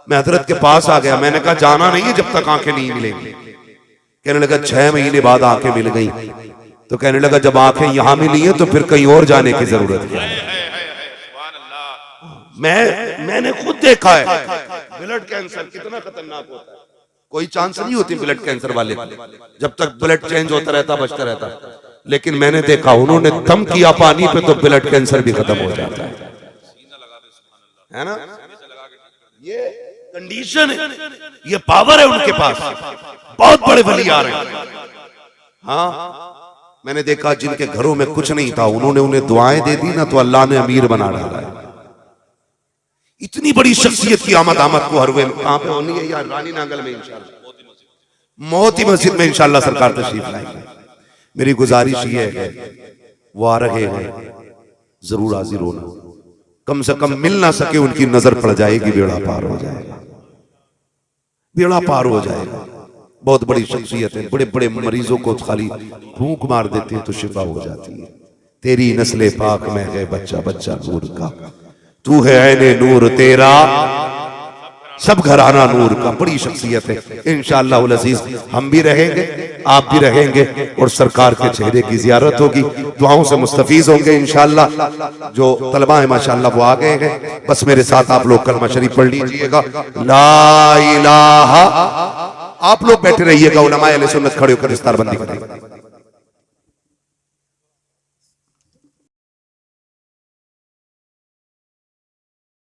मैं हजरत के पास आ गया। मैंने कहा जाना नहीं है जब तक आंखें नहीं मिलेंगी। कहने लगा 6 महीने बाद आंखें मिल गई। तो कहने लगा जब आंखें यहां मिली हैं तो फिर कहीं और जाने की जरूरत है। मैंने खुद देखा है ब्लड कैंसर कितना खतरनाक होता है। कोई चांस नहीं होती ब्लड कैंसर वाले, जब तक ब्लड चेंज होता रहता बचता रहता। लेकिन मैंने देखा उन्होंने दम किया पानी पे तो ब्लड कैंसर भी खत्म हो जाता है ना। ये कंडीशन है, ये पावर है उनके पास। बहुत बड़े वली आ रहे हैं। हाँ मैंने देखा जिनके घरों में कुछ नहीं था, उन्होंने उन्हें दुआएं दे दी ना तो अल्लाह ने अमीर बना डाला है। इतनी बड़ी शख्सियत की आमद को हर वे कहां पे होनी है यार? रानी नांगल में इंशाल्लाह, मोती मस्जिद में इंशाल्लाह सरकार तशरीफ लाएंगे। मेरी गुजारिश ये है वो आ रहे हैं, जरूर हाजिर होना। कम से कम मिल ना सके उनकी नजर पड़ जाएगी, बेड़ा पार हो जाएगा, बेड़ा पार हो जाएगा। बहुत बड़ी शख्सियत है, बड़े बड़े मरीजों को खाली फूंक मार देते हैं तो शिफा हो जाती है। तेरी नस्ले पाक में है बच्चा बच्चा नूर का, तू है ऐने नूर तेरा सब घराना नूर का। बड़ी शख्सियत है। इंशाअल्लाह उल अजीज हम भी रहेंगे, आप भी रहेंगे और सरकार के चेहरे की जियारत होगी, दुआओं से मुस्तफीज होंगे इंशाअल्लाह। जो तलबा है माशाअल्लाह वो आ गए हैं। बस मेरे साथ आप लोग कलमा शरीफ पढ़ लीजिएगा, ला इलाहा। आप लोग बैठे रहिएगा, उलमाए अहले सुन्नत खड़े होकर दस्तारबंदी करेंगे।